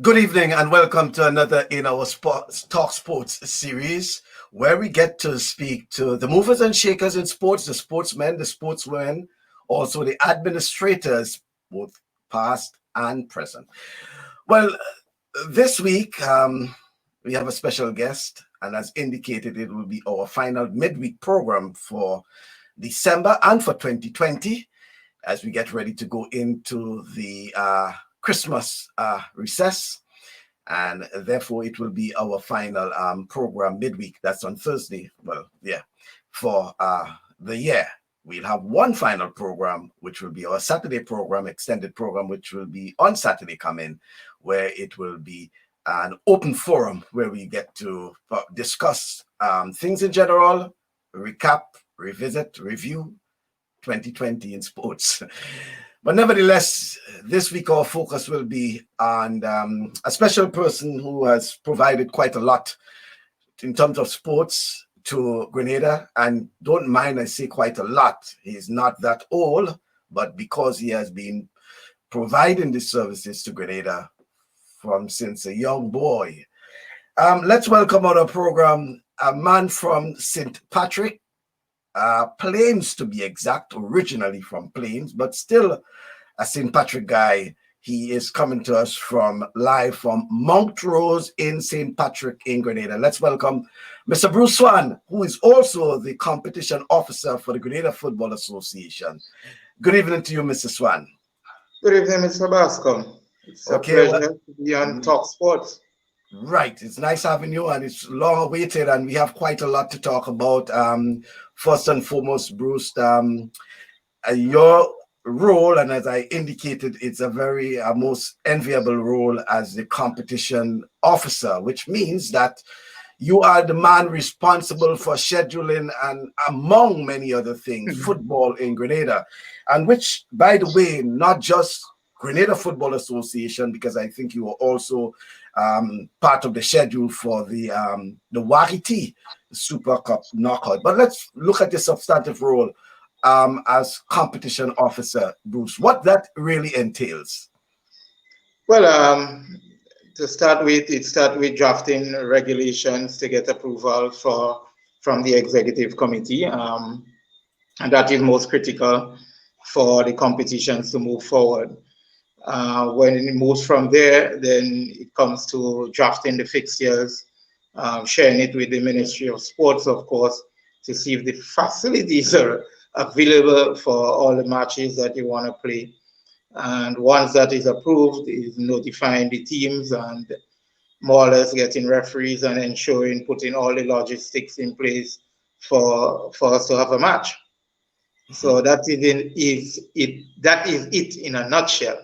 Good evening and welcome to another in our Talk Sports series where we get to speak to the movers and shakers in sports, the sportsmen, the sportswomen, also the administrators, both past and present. Well, this week we have a special guest, and as indicated, it will be our final midweek program for December and for 2020 as we get ready to go into the Christmas recess, and therefore it will be our final program midweek. That's on Thursday. Well, yeah, for the year. We'll have one final program, which will be our Saturday program, extended program, which will be on Saturday coming, where it will be an open forum where we get to discuss things in general, recap, revisit, review 2020 in sports. But nevertheless, this week our focus will be on a special person who has provided quite a lot in terms of sports to Grenada. And don't mind, I say quite a lot. He's not that old, but because he has been providing the services to Grenada from since a young boy. Let's welcome on our program a man from St. Patrick, Plains to be exact, originally from Plains, but still a St. Patrick guy. He is coming to us live from Montrose in St. Patrick in Grenada. Let's welcome Mr. Bruce Swan, who is also the competition officer for the Grenada Football Association. Good evening to you, Mr. Swan. Good evening, Mr. Bascom. It's a pleasure to be on Talk Sports. Right. It's nice having you, and it's long awaited, and we have quite a lot to talk about. First and foremost, Bruce, your role, and as I indicated, it's a very most enviable role as the competition officer, which means that you are the man responsible for scheduling and, among many other things, football in Grenada, and which, by the way, not just Grenada Football Association, because I think you are also part of the schedule for the Wariti Super Cup knockout. But let's look at the substantive role as competition officer, Bruce. What that really entails. Well, to start with, drafting regulations to get approval from the executive committee, and that is most critical for the competitions to move forward. When it moves from there, then it comes to drafting the fixtures, sharing it with the Ministry of Sports, of course, to see if the facilities are available for all the matches that you want to play. And once that is approved, is notifying the teams and more or less getting referees and ensuring putting all the logistics in place for us to have a match. So that is it in a nutshell.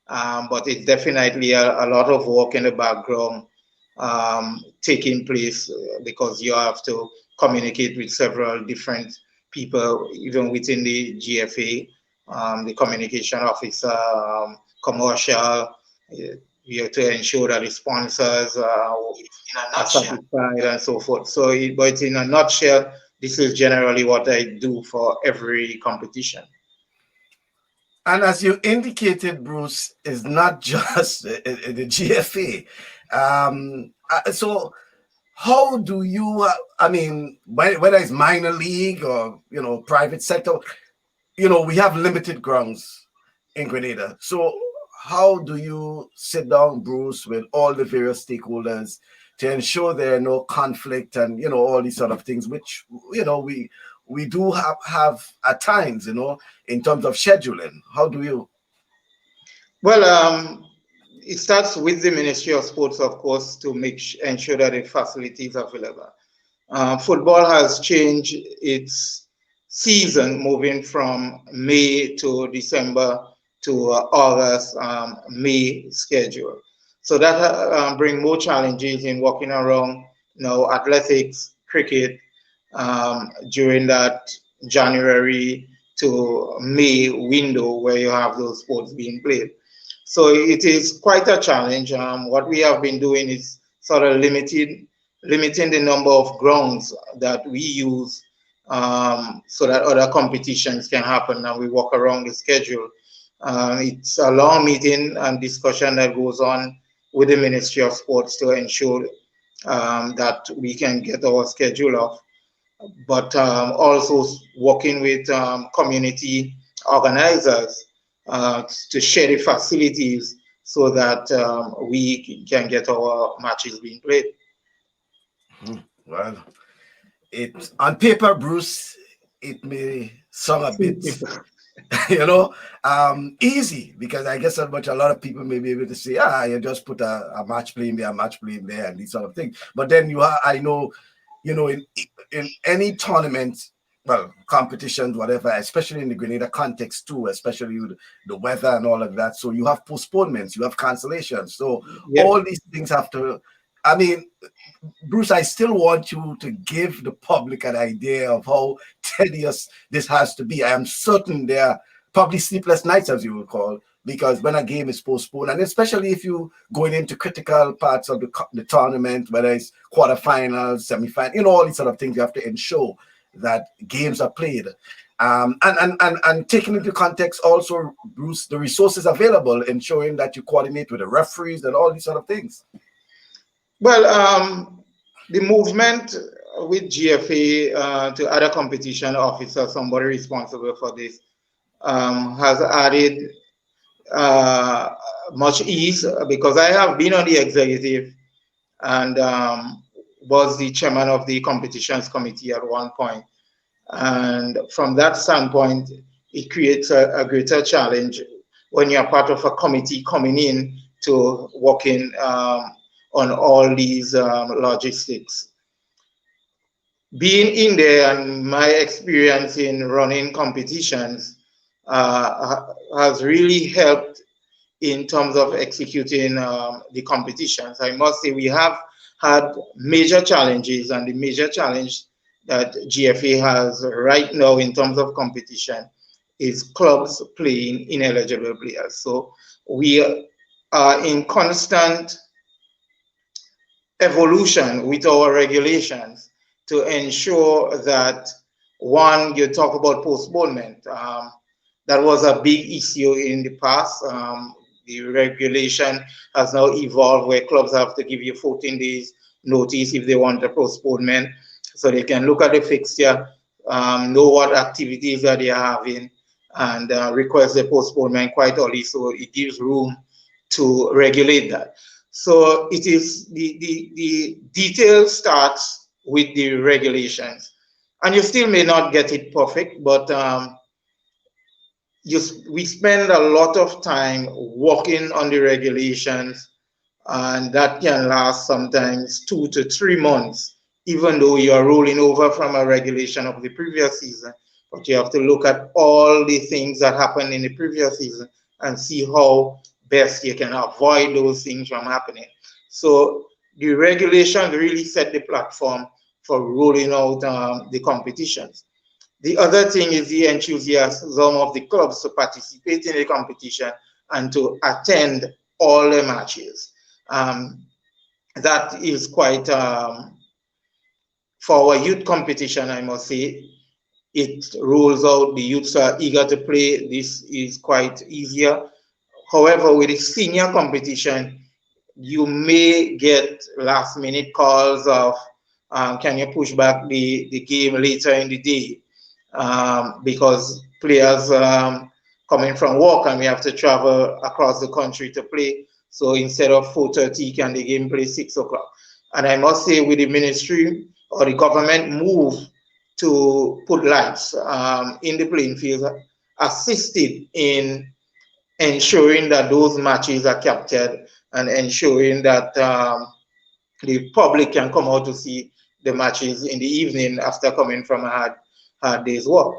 But it's definitely a lot of work in the background taking place because you have to communicate with several different people, even within the GFA, the communication officer, commercial. You have to ensure that the sponsors are satisfied and so forth. So, but in a nutshell, this is generally what I do for every competition. And as you indicated, Bruce, is not just the GFA. So how do you, whether it's minor league or, private sector, we have limited grounds in Grenada. So how do you sit down, Bruce, with all the various stakeholders to ensure there are no conflict and, all these sort of things, which, we do have at times, in terms of scheduling? How do you? Well, it starts with the Ministry of Sports, of course, to ensure that the facilities are available. Football has changed its season, moving from May to December to August, May schedule. So that brings more challenges in walking around, athletics, cricket, during that January to May window where you have those sports being played. So it is quite a challenge. What we have been doing is sort of limiting the number of grounds that we use so that other competitions can happen and we walk around the schedule. It's a long meeting and discussion that goes on with the Ministry of Sports to ensure that we can get our schedule off, but also working with community organizers to share the facilities so that we can get our matches being played. Well, it on paper, Bruce, it may sound a bit, easy, because I guess a lot of people may be able to say, you just put a match playing there, a match playing there, and these sort of things. But then I know, in any tournament, well, competitions, whatever, especially in the Grenada context too, especially with the weather and all of that. So you have postponements, you have cancellations. So all these things have to, I mean, Bruce, I still want you to give the public an idea of how tedious this has to be. I am certain there are probably sleepless nights, as you would call, because when a game is postponed, and especially if you going into critical parts of the tournament, whether it's quarterfinals, semifinals, all these sort of things, you have to ensure that games are played. And taking into context also, Bruce, the resources available, ensuring that you coordinate with the referees and all these sort of things. Well, the movement with GFA to other competition officers, somebody responsible for this, has added much ease, because I have been on the executive and was the chairman of the competitions committee at one point. And from that standpoint, it creates a greater challenge when you're part of a committee coming in to working on all these logistics. Being in there and my experience in running competitions has really helped in terms of executing the competitions. I must say we have had major challenges, and the major challenge that GFA has right now in terms of competition is clubs playing ineligible players. So we are in constant evolution with our regulations to ensure that, one, you talk about postponement. That was a big issue in the past. The regulation has now evolved where clubs have to give you 14 days notice if they want a postponement, so they can look at the fixture, know what activities that they are having, and request a postponement quite early, so it gives room to regulate that. So it is the detail starts with the regulations, and you still may not get it perfect, but we spend a lot of time working on the regulations, and that can last sometimes 2 to 3 months, even though you are rolling over from a regulation of the previous season. But you have to look at all the things that happened in the previous season and see how best you can avoid those things from happening. So the regulations really set the platform for rolling out the competitions. The other thing is the enthusiasm of the clubs to participate in the competition and to attend all the matches. That is quite, for our youth competition, I must say, it rolls out, the youths are eager to play, this is quite easier. However, with the senior competition, you may get last minute calls of, can you push back the game later in the day? Because players coming from work and we have to travel across the country to play. So instead of 4:30, can the game play 6 o'clock? And I must say, with the ministry or the government move to put lights in the playing field, assisted in ensuring that those matches are captured and ensuring that the public can come out to see the matches in the evening after coming from a hard day's work.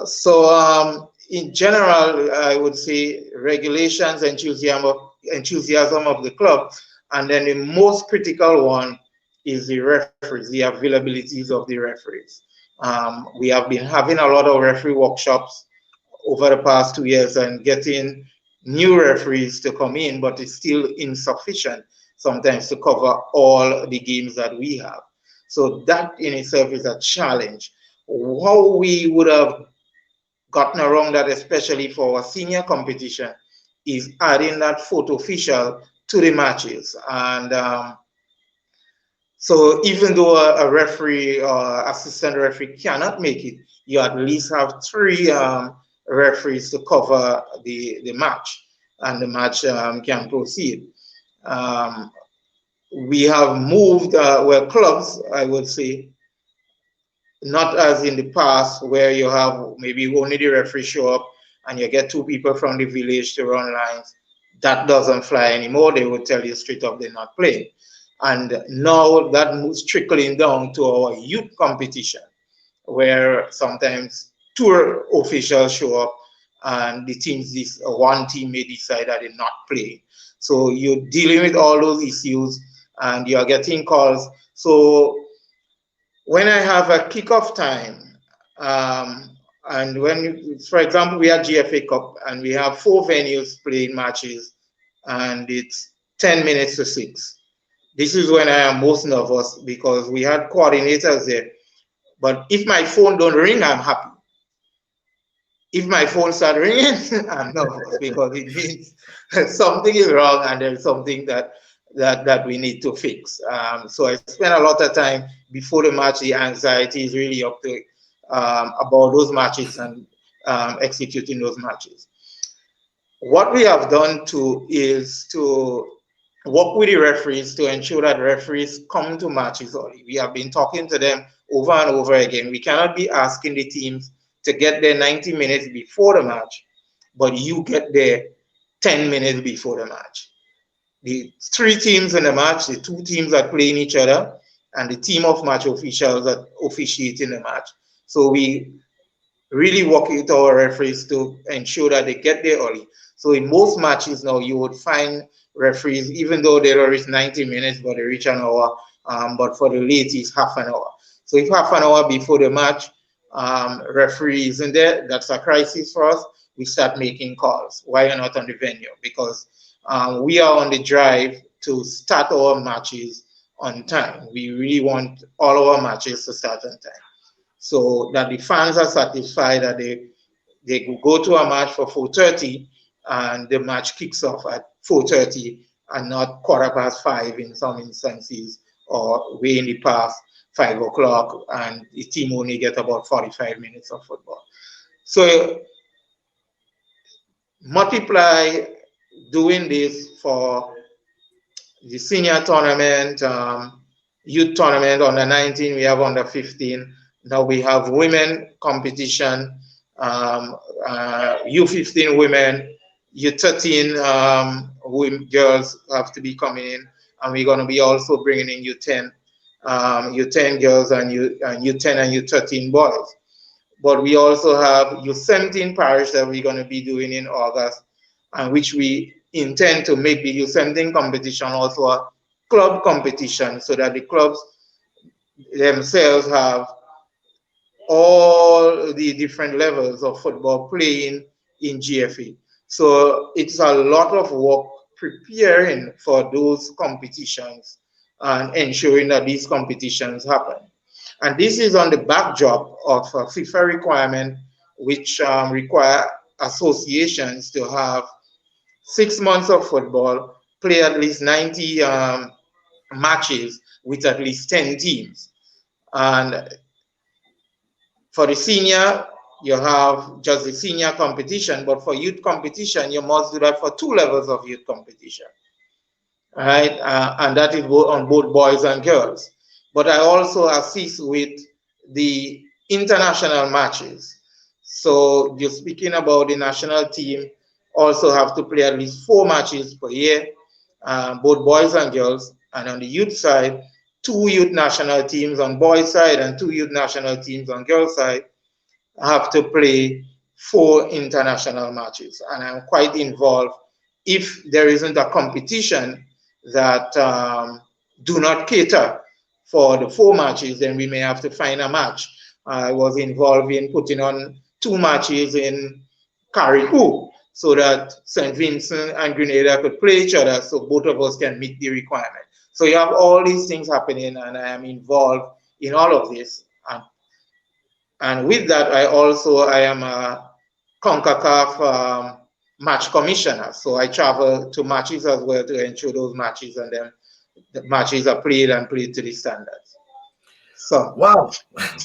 So in general, I would say regulations, enthusiasm of the club, and then the most critical one is the referees, the availabilities of the referees. We have been having a lot of referee workshops over the past 2 years and getting new referees to come in, but it's still insufficient sometimes to cover all the games that we have. So that in itself is a challenge. How we would have gotten around that, especially for our senior competition, is adding that fourth official to the matches. And so even though a referee or assistant referee cannot make it, you at least have 3 referees to cover the match, and the match can proceed. We have moved, well, clubs, I would say, not as in the past where you have maybe only the referee show up and you get 2 people from the village to run lines. That doesn't fly anymore. They will tell you straight up they're not playing. And now that moves trickling down to our youth competition, where sometimes 2 officials show up and the teams, one team may decide that they're not playing. So you're dealing with all those issues and you're getting calls. So when I have a kickoff time, and when, for example, we had GFA Cup and we have 4 venues playing matches and it's 10 minutes to 6. This is when I am most nervous because we had coordinators there. But if my phone don't ring, I'm happy. If my phone start ringing, I'm nervous because it means something is wrong and there's something that we need to fix. So I spend a lot of time before the match. The anxiety is really up to about those matches and executing those matches. What we have done is to work with the referees to ensure that referees come to matches early. We have been talking to them over and over again. We cannot be asking the teams to get there 90 minutes before the match, but you get there 10 minutes before the match. The 3 teams in the match, the 2 teams that playing each other, and the team of match officials that officiate in the match. So we really work with our referees to ensure that they get there early. So in most matches now, you would find referees, even though they reach 90 minutes, but they reach an hour, but for the late, it's half an hour. So if half an hour before the match, referee isn't there, that's a crisis for us. We start making calls. Why you're not on the venue? Because we are on the drive to start our matches on time. We really want all our matches to start on time, so that the fans are satisfied that they go to a match for 4:30 and the match kicks off at 4:30 and not 5:15 in some instances, or way in the past 5 o'clock, and the team only get about 45 minutes of football. So multiply doing this for the senior tournament, youth tournament, under 19, we have under 15. Now we have women competition, U15 women, U13 girls have to be coming in, and we're going to be also bringing in U10 girls and U10 and U13 boys. But we also have U17 parish that we're going to be doing in August, and which we intend to make the U17 competition also a club competition, so that the clubs themselves have all the different levels of football playing in GFA. So it's a lot of work preparing for those competitions and ensuring that these competitions happen. And this is on the backdrop of a FIFA requirement, which require associations to have 6 months of football, play at least 90 matches with at least 10 teams. And for the senior, you have just the senior competition, but for youth competition, you must do that for 2 levels of youth competition, right? And that is on both boys and girls. But I also assist with the international matches. So you're speaking about the national team also have to play at least 4 matches per year, both boys and girls. And on the youth side, 2 youth national teams on boys' side and 2 youth national teams on girls' side have to play 4 international matches. And I'm quite involved. If there isn't a competition that do not cater for the 4 matches, then we may have to find a match. I was involved in putting on 2 matches in Carriacou so that St. Vincent and Grenada could play each other, so both of us can meet the requirement. So you have all these things happening, and I am involved in all of this. And with that, I am a CONCACAF match commissioner. So I travel to matches as well to ensure those matches and then the matches are played and played to the standards. So wow,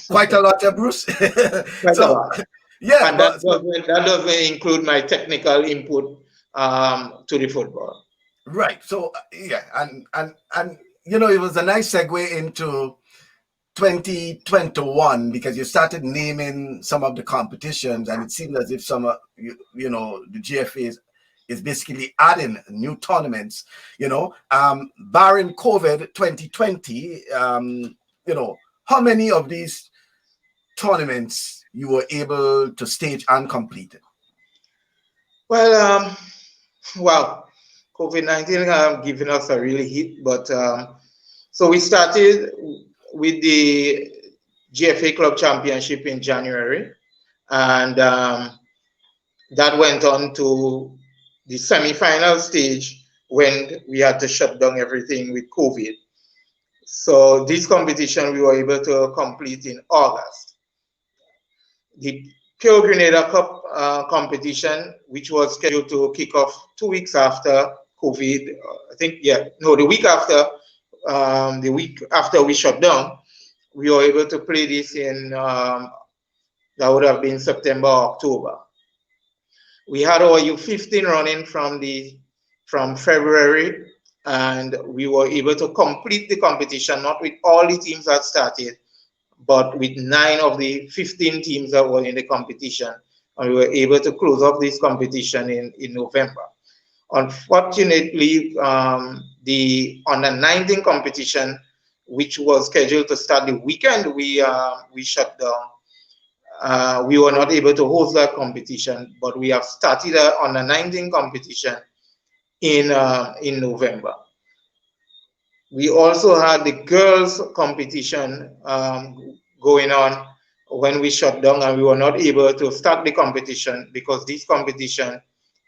quite a lot, Bruce. quite a So lot. yeah, And but that doesn't include my technical input to the football. right. So yeah, and you know, it was a nice segue into 2021 because you started naming some of the competitions, and it seemed as if some you know, the GFA is basically adding new tournaments, you know, barring COVID 2020. You know, how many of these tournaments you were able to stage and complete? Well, wow, COVID-19 giving us a really hit, but so we started with the GFA Club Championship in January, and that went on to the semi-final stage when we had to shut down everything with COVID. So this competition we were able to complete in August. The Pure Grenada Cup competition, which was scheduled to kick off 2 weeks after COVID, I think, yeah, no, the week after we shut down, we were able to play this in, that would have been September, October. We had our U15 running from February, and we were able to complete the competition, not with all the teams that started, but with 9 of the 15 teams that were in the competition. And we were able to close off this competition in November. Unfortunately, the under-19 competition, which was scheduled to start the weekend we shut down, we were not able to host that competition, but we have started an under-19 competition in November. We also had the girls competition going on when we shut down, and we were not able to start the competition because this competition,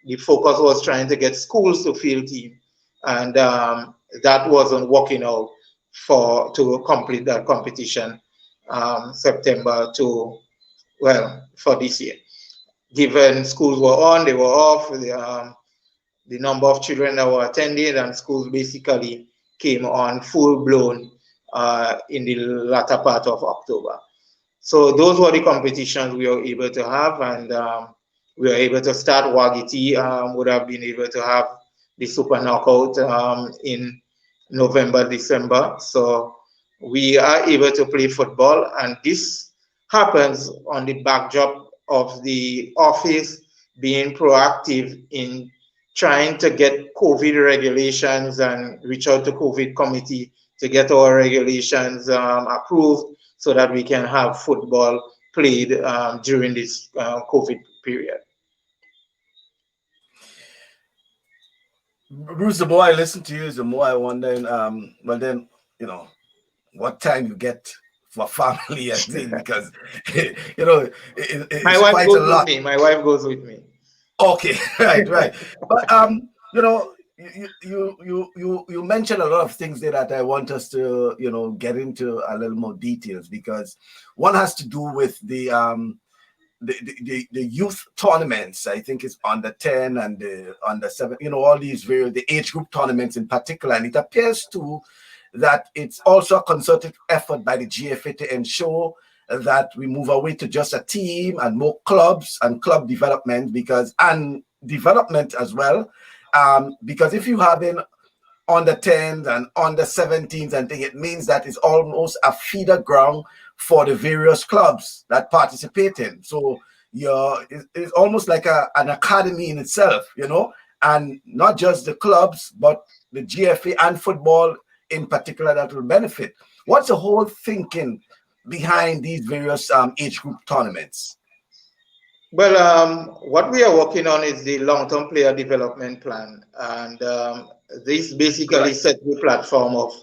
the focus was trying to get schools to field team, and that wasn't working out to complete that competition September to, well, for this year. Given schools were on, they were off, the number of children that were attending, and schools basically came on full blown in the latter part of October. So those were the competitions we were able to have, and we were able to start. Wagiti would have been able to have the Super Knockout in November, December. So we are able to play football, and this happens on the backdrop of the office being proactive in trying to get COVID regulations and reach out to COVID committee to get our regulations approved so that we can have football played during this COVID period. Bruce, the more I listen to you, the more I wonder, well then, you know, what time you get for family and things, because, you know, it's quite a lot. My wife goes with me. Okay, right. But, you know, you mentioned a lot of things there that I want us to, you know, get into a little more details, because one has to do with the youth tournaments. I think it's under 10 and the under 7, you know, all these various, the age group tournaments in particular. And it appears to that it's also a concerted effort by the GFA to ensure that we move away to just a team and more clubs and club development, and development as well. Because if you have in under 10s and under 17s and things, it means that it's almost a feeder ground for the various clubs that participate in. So it's almost like an academy in itself, you know, and not just the clubs, but the GFA and football in particular that will benefit. What's the whole thinking behind these various age group tournaments? Well, what we are working on is the long-term player development plan, and this basically sets the platform of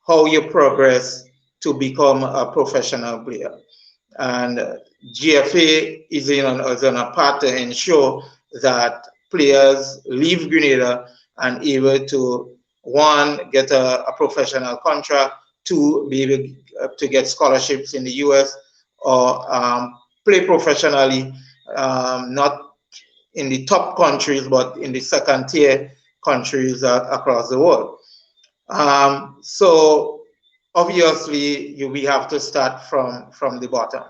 how you progress to become a professional player. And GFA is on a path to ensure that players leave Grenada and able to, one, get a professional contract, two, be able to get scholarships in the US, or play professionally, not in the top countries, but in the second tier countries across the world. So obviously, we have to start from the bottom.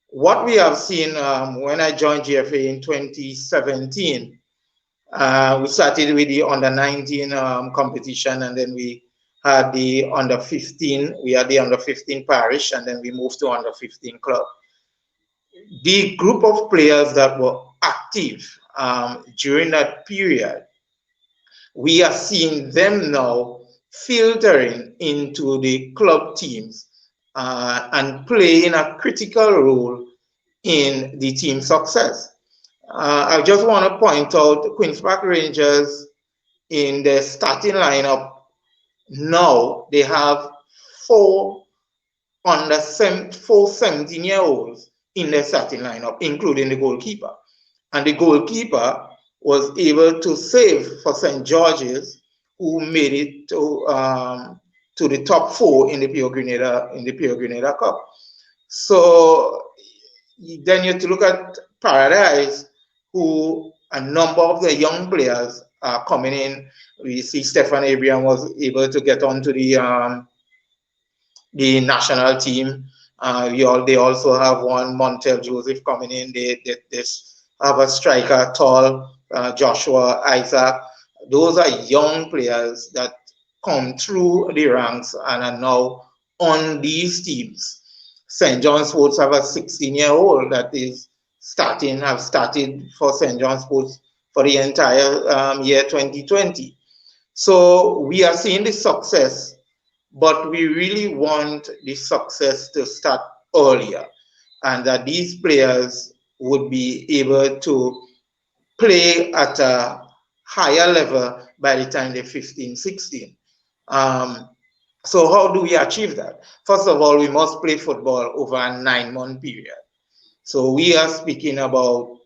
What we have seen when I joined GFA in 2017, we started with the under 19 competition, and then we had the under 15. We had the under 15 parish, and then we moved to under 15 club. The group of players that were active during that period, we are seeing them now filtering into the club teams and playing a critical role in the team success. I just want to point out Queen's Park Rangers in their starting lineup now, they have four 17-year-olds in their starting lineup, including the goalkeeper. And the goalkeeper was able to save for St. George's, who made it to the top four in the Pure Grenada Cup. So then you have to look at Paradise, who a number of the young players are coming in. We see Stefan Abraham was able to get onto the national team. They also have one Montel Joseph coming in. They have a striker, tall Joshua Isaac. Those are young players that come through the ranks and are now on these teams. St. John's Sports have a 16-year-old that is have started for St. John's Sports for the entire year 2020. So we are seeing the success, but we really want the success to start earlier, and that these players would be able to play at a higher level by the time they're 15, 16. So how do we achieve that? First of all, we must play football over a 9-month period. So we are speaking about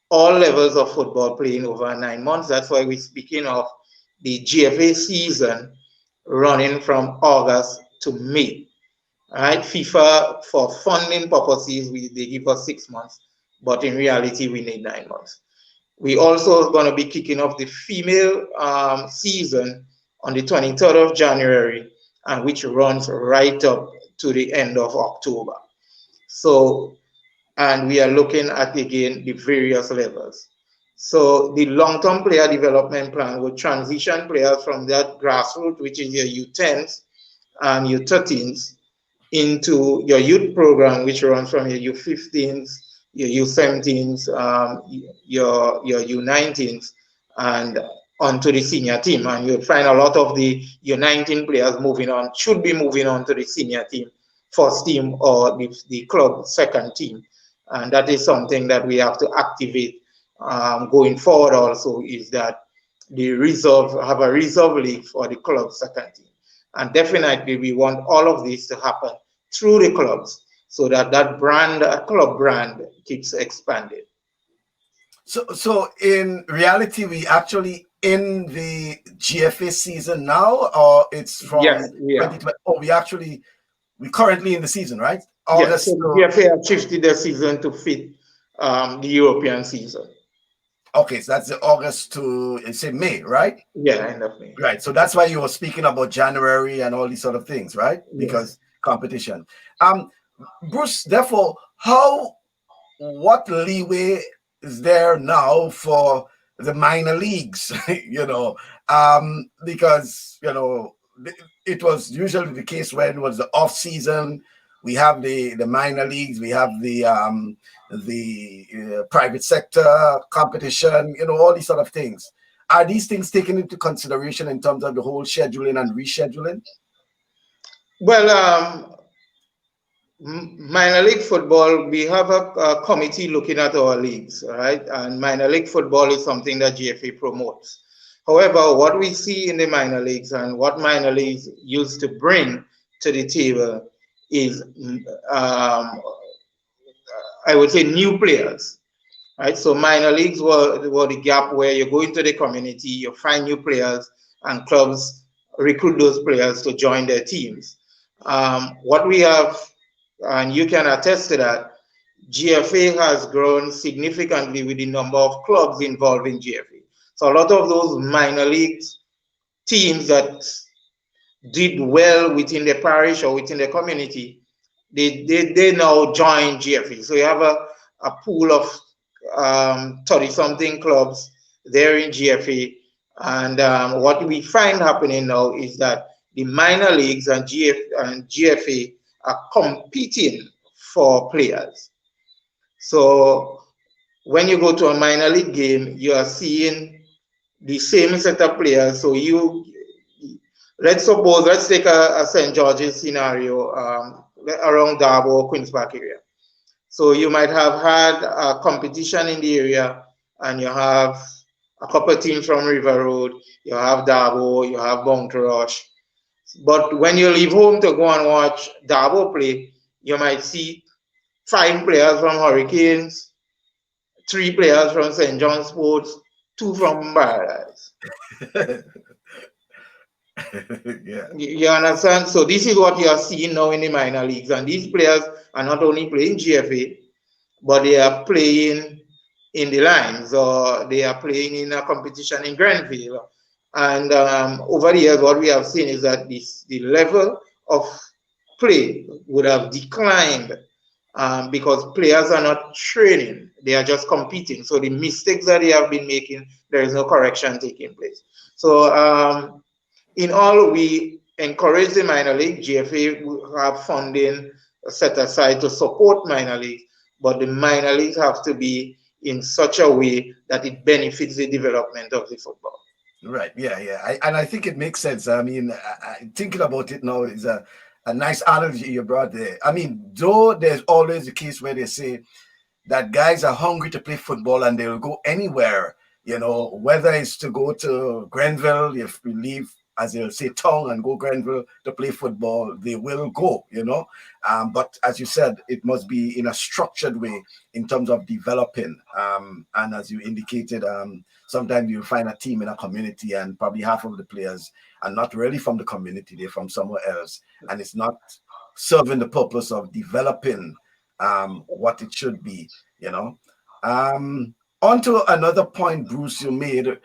all levels of football playing over 9 months. That's why we're speaking of the GFA season running from August to May. All right, FIFA, for funding purposes, they give us 6 months, but in reality, we need 9 months. We also going to be kicking off the female season on the 23rd of January, and which runs right up to the end of October. So, and we are looking at, again, the various levels. So the long-term player development plan will transition players from that grassroots, which is your U10s and U13s, into your youth program, which runs from your U15s, your U17s, your U19s, and onto the senior team. And you'll find a lot of the U19 players should be moving on to the senior team, first team, or the club second team. And that is something that we have to activate going forward also, is that have a reserve league for the club second team. And definitely we want all of this to happen through the clubs, so that club brand keeps expanding. So in reality, we actually in the GFA season now, or it's from 2020? Oh, we currently in the season, right? Yes, so GFA have shifted their season to fit the European season. Okay, so that's the August to, say, May, right? Yeah, end of May. Right, so that's why you were speaking about January and all these sort of things, right? Because competition. Bruce, therefore, what leeway is there now for the minor leagues? Because it was usually the case when it was the off season. We have the minor leagues, we have the private sector competition, all these sort of things. Are these things taken into consideration in terms of the whole scheduling and rescheduling? Well, minor league football, we have a committee looking at our leagues, right? And minor league football is something that GFA promotes. However, what we see in the minor leagues and what minor leagues used to bring to the table is, I would say, new players, right? So minor leagues were the gap where you go into the community, you find new players, and clubs recruit those players to join their teams. What we have, and you can attest to that, GFA has grown significantly with the number of clubs involved in GFA. So a lot of those minor leagues teams that did well within the parish or within the community, they now join GFA. So you have a pool of 30-something clubs there in GFA. And what we find happening now is that the minor leagues and GFA are competing for players. So when you go to a minor league game, you are seeing the same set of players. So let's take a St. George's scenario around Darbo or Queen's Park area. So you might have had a competition in the area, and you have a couple of teams from River Road, you have Darbo, you have Bounty Rush. But when you leave home to go and watch Darbo play, you might see 5 players from Hurricanes, 3 players from St. John's Sports, 2 from Paradise. Yeah. You understand? So this is what you are seeing now in the minor leagues. And these players are not only playing GFA, but they are playing in the lines, or they are playing in a competition in Grenville. And over the years, what we have seen is that the level of play would have declined because players are not training, they are just competing. So the mistakes that they have been making, there is no correction taking place. So in all, we encourage the minor league. GFA will have funding set aside to support minor leagues, but the minor leagues have to be in such a way that it benefits the development of the football. Right. Yeah. Yeah. And I think it makes sense. I mean, thinking about it now is a nice analogy you brought there. I mean, though there's always a case where they say that guys are hungry to play football and they'll go anywhere, whether it's to go to Grenville, if we leave, as they'll say, town and go Grenville to play football, they will go, But as you said, it must be in a structured way in terms of developing. And as you indicated, sometimes you'll find a team in a community and probably half of the players are not really from the community, they're from somewhere else. And it's not serving the purpose of developing what it should be, On to another point, Bruce, you made.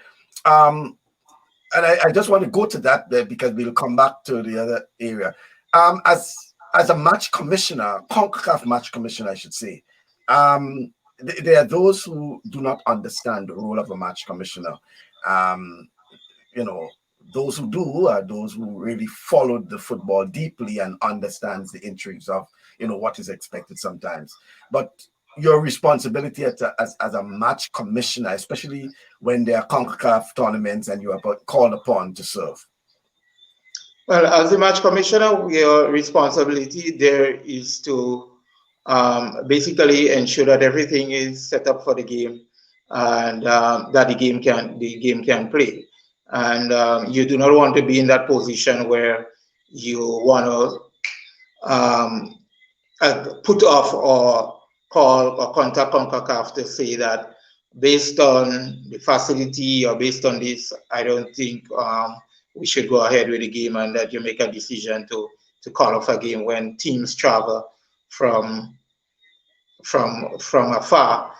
And I just want to go to that there because we'll come back to the other area. As a match commissioner, CONCACAF match commissioner, I should say, there are those who do not understand the role of a match commissioner. Those who do are those who really followed the football deeply and understands the intrigues of, what is expected sometimes. But your responsibility as a match commissioner, especially when there are CONCACAF tournaments and you are called upon to serve? Well, as a match commissioner, your responsibility there is to basically ensure that everything is set up for the game and that the game can play. And you do not want to be in that position where you want to put off or call or contact CONCACAF to say that based on the facility or based on this, I don't think we should go ahead with the game, and that you make a decision to call off a game when teams travel from afar.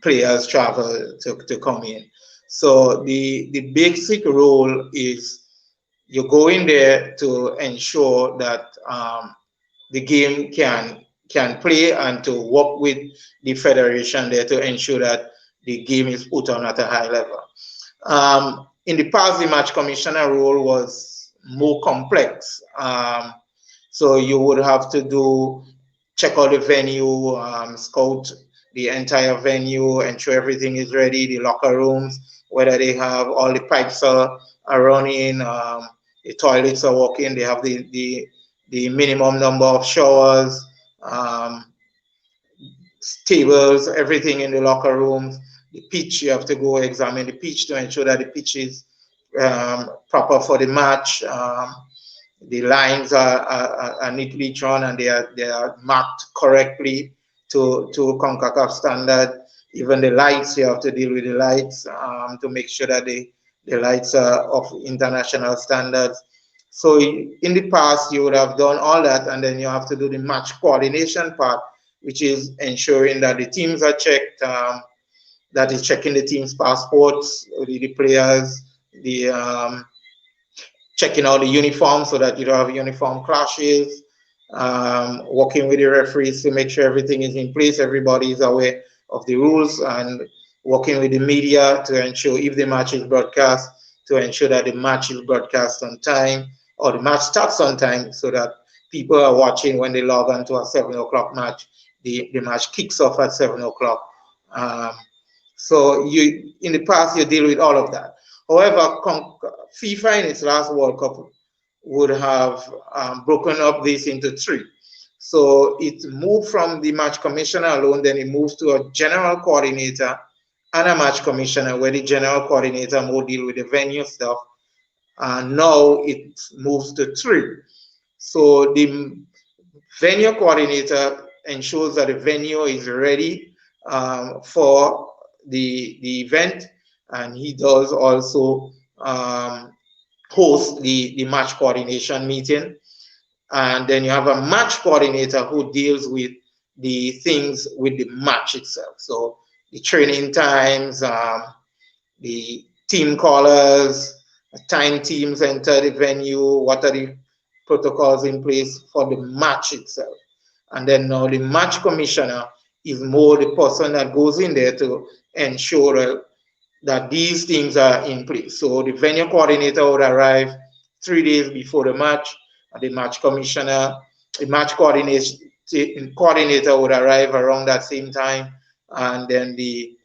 Players travel to come in. So the basic role is you go in there to ensure that the game can play and to work with the federation there to ensure that the game is put on at a high level. In the past, the match commissioner role was more complex. So you would have to check out the venue, scout the entire venue, ensure everything is ready, the locker rooms, whether they have all the pipes are running, the toilets are working, they have the minimum number of showers, tables, everything in the locker rooms. The pitch, you have to go examine the pitch to ensure that the pitch is proper for the match. The lines are neatly drawn and they are marked correctly to CONCACAF standard. Even the lights, you have to deal with the lights to make sure that the lights are of international standards. So in the past, you would have done all that, and then you have to do the match coordination part which is ensuring that the teams are checked, that is checking the team's passports, the players, the checking out the uniform so that you don't have uniform clashes, working with the referees to make sure everything is in place, everybody is aware of the rules, and working with the media to ensure if the match is broadcast, to ensure that the match is broadcast on time or the match starts on time so that people are watching when they log on to a 7 o'clock match. The match kicks off at 7 o'clock. So you, in the past, you deal with all of that. However, FIFA in its last World Cup would have broken up this into three. So it moved from the match commissioner alone, then it moves to a general coordinator and a match commissioner, where the general coordinator will deal with the venue stuff. And now it moves to three. So the venue coordinator ensures that the venue is ready for the event, and he does also host the match coordination meeting. And then you have a match coordinator who deals with the things with the match itself. So the training times, the team callers, time teams enter the venue, what are the protocols in place for the match itself. And then now the match commissioner is more the person that goes in there to ensure that these things are in place. So the venue coordinator would arrive 3 days before the match, and the match commissioner, the match coordinator would arrive around that same time, and then the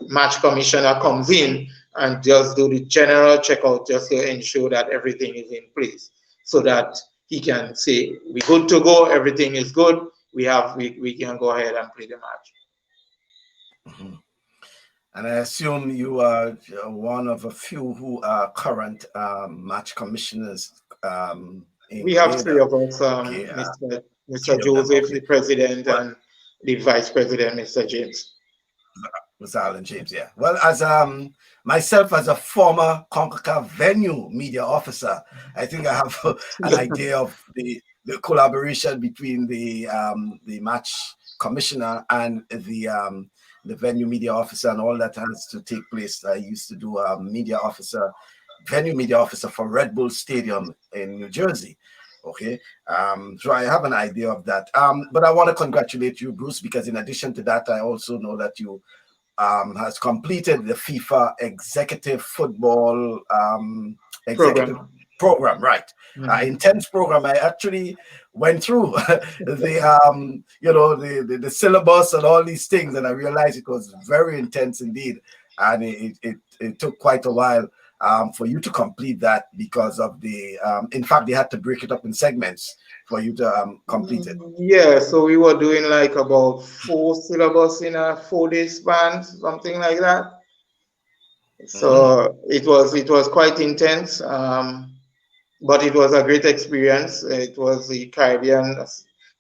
match commissioner comes in and just do the general checkout just to ensure that everything is in place so that he can say, we're good to go, everything is good, we can go ahead and play the match. Mm-hmm. And I assume you are one of a few who are current match commissioners. We have three of us, okay, Mr. Joseph, okay. the president, Well, and the vice president, Mr. James. Mr. Alan James, yeah. Well, as myself as a former CONCACAF venue media officer, I think I have an idea of the collaboration between the match commissioner and the venue media officer and all that has to take place. I used to do venue media officer for Red Bull Stadium in New Jersey. Okay, so I have an idea of that. But I want to congratulate you, Bruce, because in addition to that, I also know that you has completed the FIFA Executive Football Executive Program, right? Mm-hmm. Intense program. I actually went through the the syllabus and all these things, and I realized it was very intense indeed, and it took quite a while for you to complete that because of the in fact they had to break it up in segments for you to complete it. Yeah, so we were doing like about 4 syllabus in a 4-day span, something like that. So it was quite intense, but it was a great experience. It was the Caribbean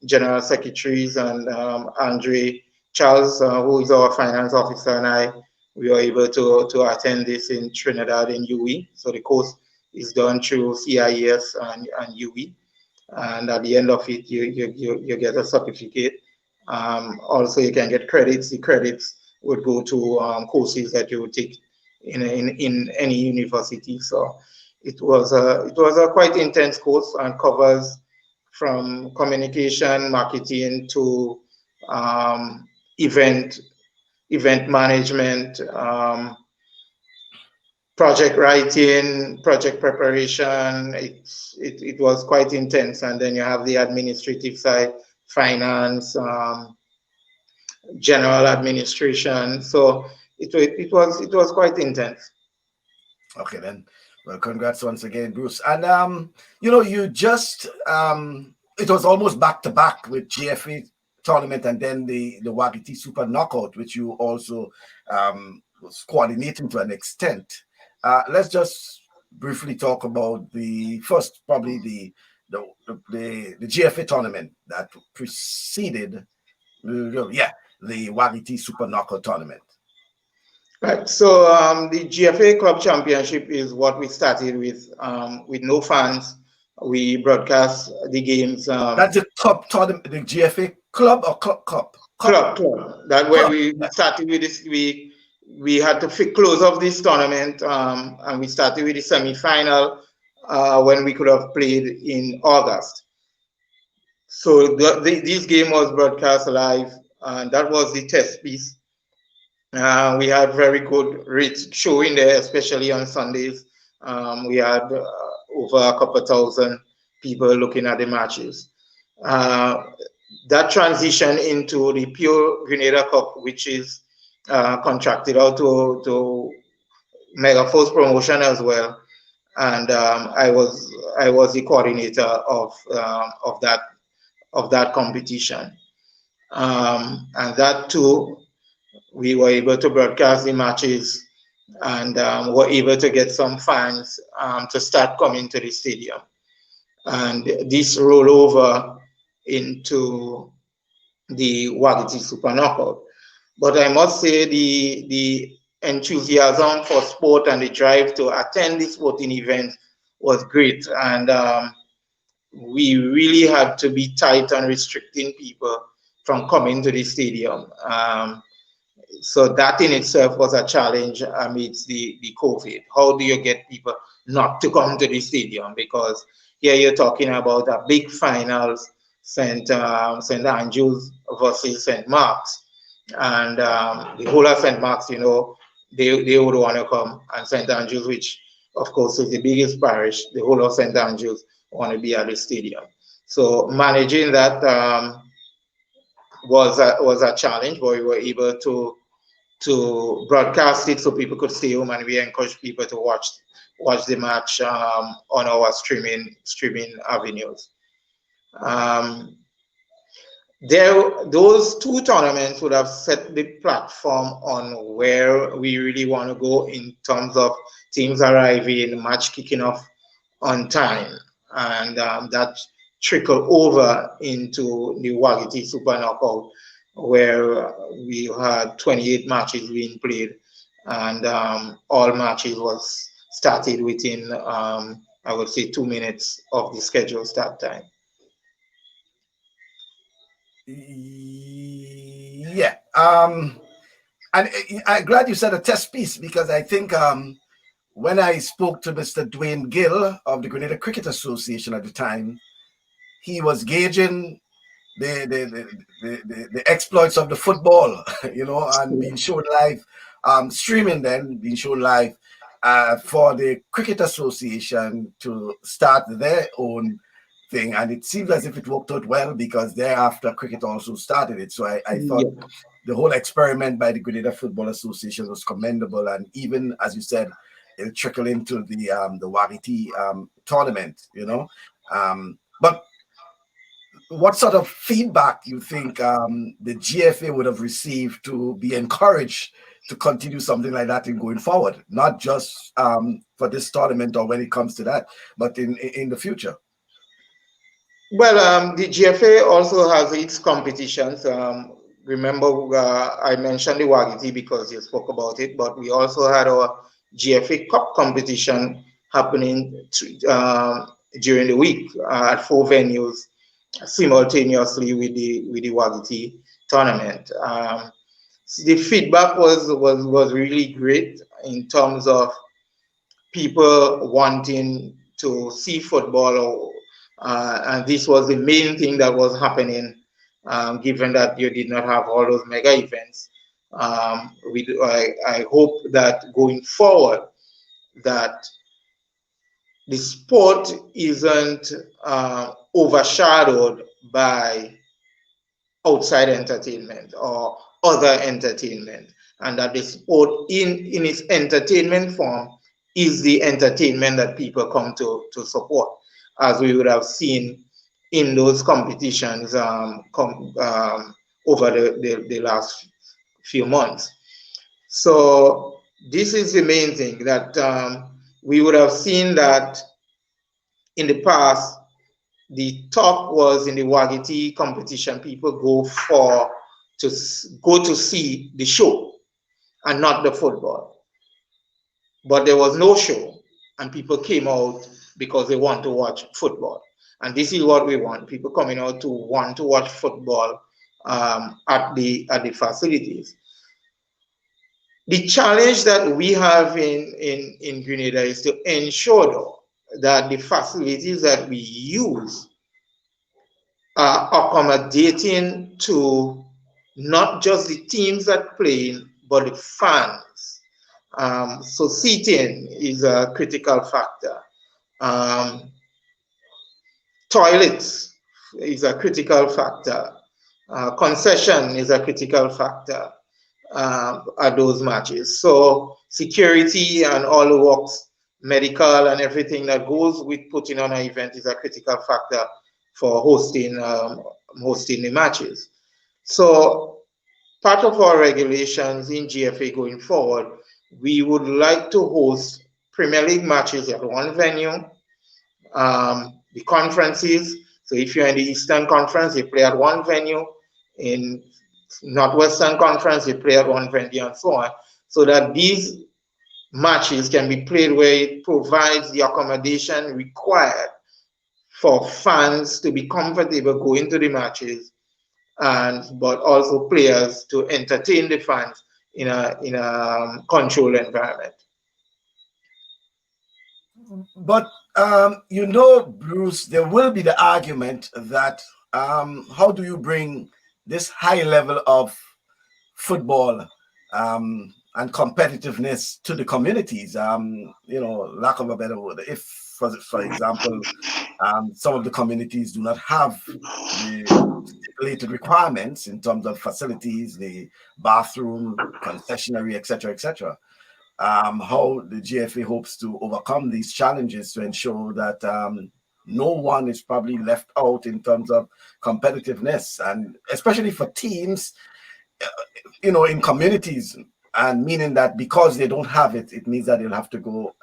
General Secretaries and Andre Charles, who is our finance officer, and we were able to attend this in Trinidad in UE. So the course is done through CIS and UE. And at the end of it, you get a certificate. Also, you can get credits. The credits would go to courses that you would take in any university. So it was a quite intense course and covers from communication, marketing to event management, project writing, project preparation. It was quite intense, and then you have the administrative side, finance, general administration. So it was quite intense. Okay then. Well, congrats once again, Bruce. And you just it was almost back to back with GFA tournament and then the Wagiti Super Knockout, which you also was coordinating to an extent. Let's just briefly talk about the first, probably the GFA tournament that preceded, the Wagiti Super Knockout tournament. Right. So the GFA Club Championship is what we started with no fans. We broadcast the games. That's the top tournament, the GFA Club or Club Cup? Club. That where Club. we Yeah. started with this. We had to close off this tournament, and we started with the semi-final when we could have played in August. So this game was broadcast live, and that was the test piece. We had very good rates showing there, especially on Sundays. We had over a couple thousand people looking at the matches. Uh, that transition into the pure Grenada Cup, which is contracted out to Mega Force Promotion as well, and I was the coordinator of that competition, and that too we were able to broadcast the matches and were able to get some fans to start coming to the stadium. And this roll over into the Wagiti Super Knockout. But I must say the enthusiasm for sport and the drive to attend this sporting event was great. And we really had to be tight on restricting people from coming to the stadium. So that in itself was a challenge amidst the COVID. How do you get people not to come to the stadium? Because here you're talking about a big finals, St. Andrews versus St. Mark's. And the whole of St. Mark's, they would want to come. And St. Andrews, which of course is the biggest parish, the whole of St. Andrews want to be at the stadium. So managing that was a challenge, but we were able to broadcast it so people could stay home, and we encourage people to watch the match on our streaming avenues. Those two tournaments would have set the platform on where we really want to go in terms of teams arriving, match kicking off on time, and that trickle over into the Wagiti Super Knockout, where we had 28 matches being played, and all matches was started within, I would say, 2 minutes of the scheduled start time. Yeah. And I'm glad you said a test piece, because I think when I spoke to Mr. Dwayne Gill of the Grenada Cricket Association at the time, he was gauging the exploits of the football, and being shown live, streaming then being shown live for the Cricket Association to start their own thing. And it seems as if it worked out well, because thereafter cricket also started it. So I thought the whole experiment by the Grenada Football Association was commendable, and even, as you said, it'll trickle into the Wagiti tournament, but what sort of feedback you think the GFA would have received to be encouraged to continue something like that in going forward, not just for this tournament or when it comes to that, but in the future? Well, the GFA also has its competitions. Remember, I mentioned the Wagiti because you spoke about it, but we also had our GFA Cup competition happening during the week at 4 venues simultaneously with the Wagiti tournament. The feedback was really great in terms of people wanting to see football, and this was the main thing that was happening, given that you did not have all those mega events. I hope that going forward, that the sport isn't overshadowed by outside entertainment or other entertainment, and that the sport in its entertainment form is the entertainment that people come to support, as we would have seen in those competitions over the last few months. So this is the main thing, that we would have seen that in the past, the talk was in the Wagiti competition, people go to see the show and not the football. But there was no show, and people came out because they want to watch football. And this is what we want, people coming out to want to watch football at the facilities. The challenge that we have in Grenada is to ensure though, that the facilities that we use are accommodating to not just the teams that play, but the fans. So seating is a critical factor. Toilets is a critical factor. Concession is a critical factor at those matches. So security and all the works, medical and everything that goes with putting on an event is a critical factor for hosting the matches. So part of our regulations in GFA going forward, we would like to host Premier League matches at one venue. The conferences, so if you're in the Eastern Conference, you play at one venue. In Northwestern Conference, you play at one venue, and so on, so that these matches can be played where it provides the accommodation required for fans to be comfortable going to the matches, but also players to entertain the fans in a controlled environment. But Bruce, there will be the argument that how do you bring this high level of football and competitiveness to the communities? Lack of a better word. If, for example, some of the communities do not have the stipulated requirements in terms of facilities, the bathroom, concessionary, etc., etc. How the GFA hopes to overcome these challenges to ensure that no one is probably left out in terms of competitiveness, and especially for teams, in communities, and meaning that because they don't have it, it means that they'll have to go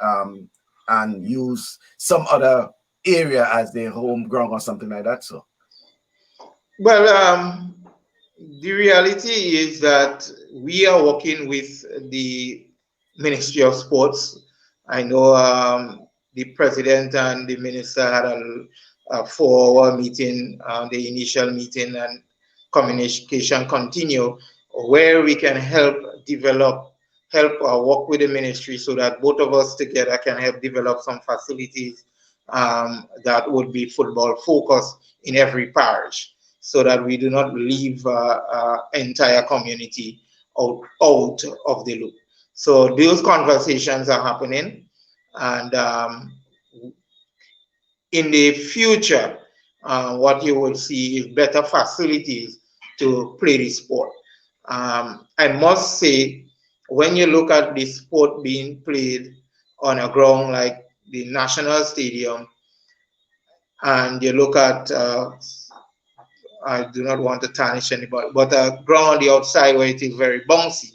and use some other area as their home ground or something like that. So, well, the reality is that we are working with the Ministry of Sports. I know the president and the minister had a 4-hour meeting, the initial meeting, and communication continue, where we can help work with the ministry so that both of us together can help develop some facilities that would be football focused in every parish, so that we do not leave entire community out of the loop. So those conversations are happening, and in the future, what you will see is better facilities to play the sport. I must say, when you look at the sport being played on a ground like the National Stadium, and you look at, I do not want to tarnish anybody, but a ground on the outside where it is very bouncy,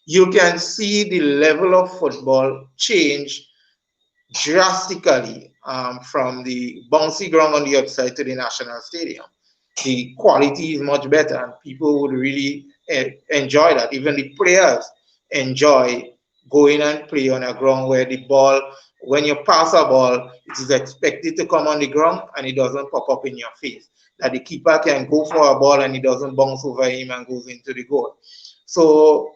you can see the level of football change drastically from the bouncy ground on the outside to the National Stadium. The quality is much better, and people would really enjoy that. Even the players enjoy going and play on a ground where the ball, when you pass a ball, it is expected to come on the ground and it doesn't pop up in your face. That the keeper can go for a ball and it doesn't bounce over him and goes into the goal. So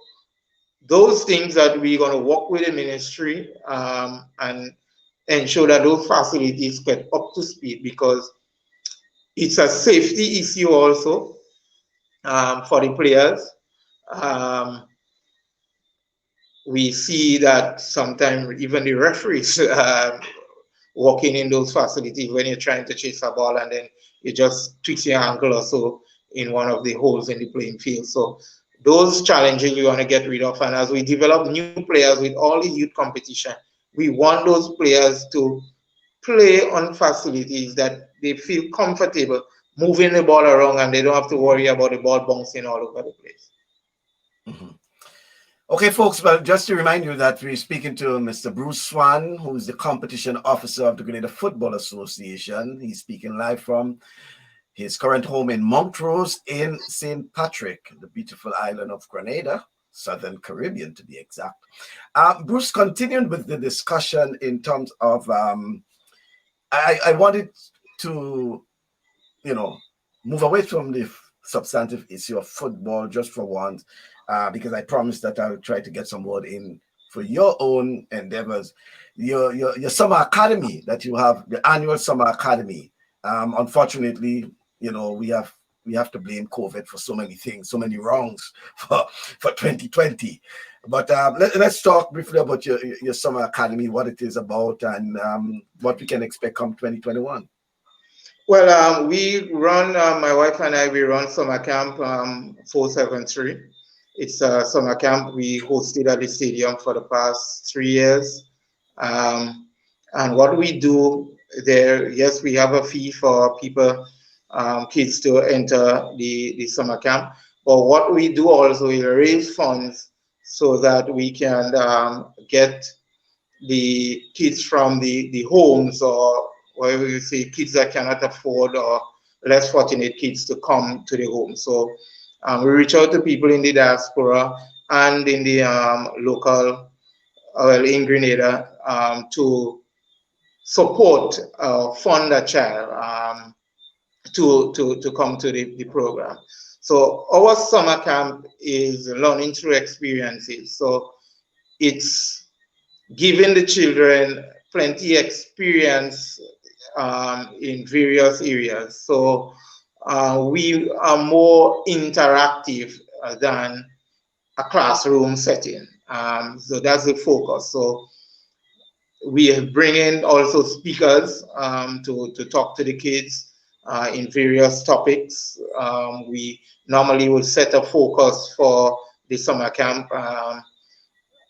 those things that we're going to work with the ministry and ensure that those facilities get up to speed, because it's a safety issue also for the players. We see that sometimes even the referees walking in those facilities when you're trying to chase a ball and then you just twist your ankle or so in one of the holes in the playing field. So those challenges we want to get rid of. And as we develop new players with all the youth competition, we want those players to play on facilities that they feel comfortable moving the ball around and they don't have to worry about the ball bouncing all over the place. Mm-hmm. Okay, folks, well, just to remind you that we're speaking to Mr. Bruce Swan, who is the competition officer of the Grenada Football Association. He's speaking live from his current home in Montrose in St. Patrick, the beautiful island of Grenada, Southern Caribbean to be exact. Bruce, continuing with the discussion in terms of, I wanted to, move away from the substantive issue of football just for once, because I promised that I'll try to get some word in for your own endeavors. Your summer academy that you have, the annual summer academy. Unfortunately, we have to blame COVID for so many things, so many wrongs for 2020. But let's talk briefly about your summer academy, what it is about, and what we can expect come 2021. Well, we run, my wife and I, we run summer camp 473. It's a summer camp we hosted at the stadium for the past 3 years. Um, and what we do there, yes, we have a fee for people, kids to enter the summer camp. But what we do also is raise funds so that we can get the kids from the homes, or whatever you say, kids that cannot afford or less fortunate kids to come to the home. So we reach out to people in the diaspora and in the local, well, in Grenada, to support, fund a child to come to the program. So our summer camp is learning through experiences. So it's giving the children plenty experience in various areas. So we are more interactive than a classroom setting. So that's the focus. So we bring in also speakers to talk to the kids in various topics. We normally will set a focus for the summer camp.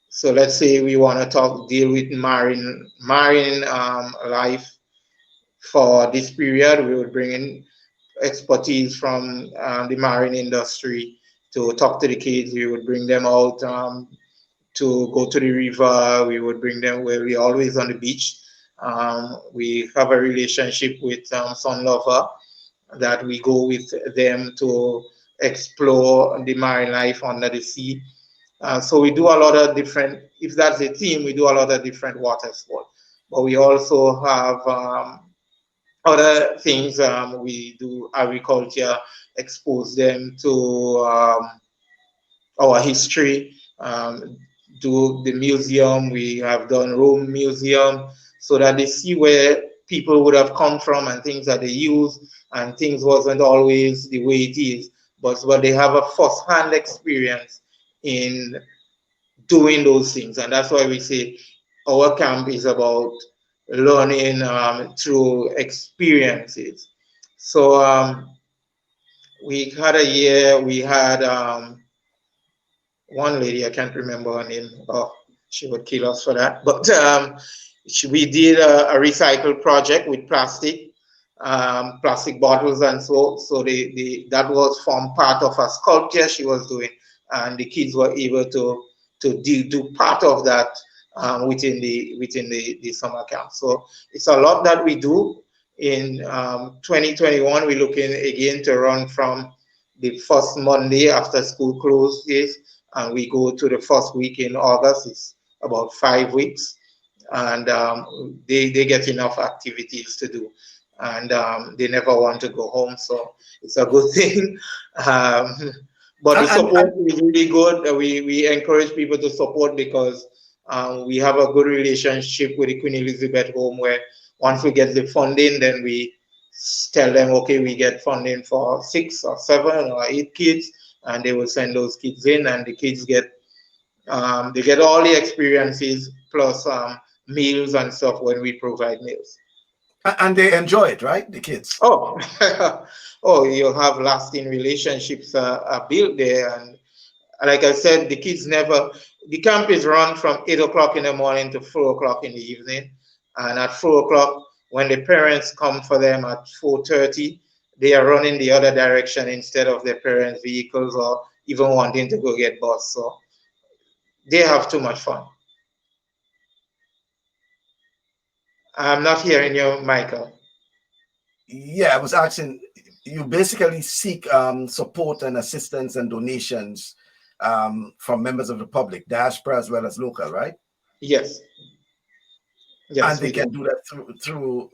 So let's say we want to deal with marine life for this period. We would bring in expertise from the marine industry to talk to the kids. We would bring them out to go to the river. We would bring them where we're always on the beach. We have a relationship with Sun Lover that we go with them to explore the marine life under the sea. So we do a lot of different, if that's the team, we do a lot of different water sports. But we also have other things. We do agriculture, expose them to our history, do the museum. We have done Rome Museum so that they see where people would have come from and things that they use, and things wasn't always the way it is, but they have a first-hand experience in doing those things. And that's why we say our camp is about learning through experiences. So we had a year, we had one lady, I can't remember her name. Oh, she would kill us for that. But we did a recycle project with plastic, plastic bottles, and so that was from part of a sculpture she was doing, and the kids were able to do part of that within the summer camp. So it's a lot that we do. In 2021, we're looking again to run from the first Monday after school closes, and we go to the first week in August. It's about 5 weeks, and they get enough activities to do, and they never want to go home, so it's a good thing. But the support is really good. We encourage people to support because we have a good relationship with the Queen Elizabeth Home, where once we get the funding, then we tell them, okay, we get funding for 6 or 7 or 8 kids, and they will send those kids in, and the kids get they get all the experiences plus meals and stuff when we provide meals. And they enjoy it, right? The kids. Oh, oh, you have lasting relationships built there, and like I said, the kids never. The camp is run from 8 o'clock in the morning to 4 o'clock in the evening, and at 4 o'clock, when the parents come for them at 4:30, they are running the other direction instead of their parents' vehicles or even wanting to go get bus. So they have too much fun. I'm not hearing you, Michael. Yeah, I was asking, you basically seek support and assistance and donations from members of the public, diaspora as well as local, right? Yes. Yes, and they can do that through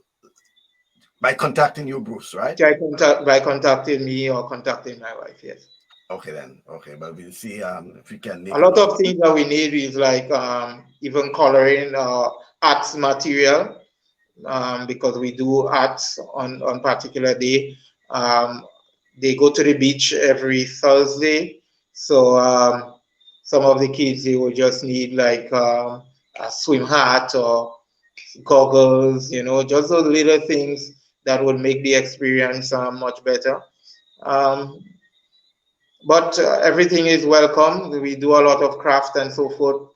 By contacting you, Bruce, right? By contacting me or contacting my wife, yes. Okay then. Okay, but we'll see if we can A make lot another. of things that we need is like even coloring arts material, because we do arts on particular day. Um, they go to the beach every Thursday, so some of the kids, they will just need like a swim hat or goggles, just those little things that would make the experience much better. Um, but everything is welcome. We do a lot of craft and so forth.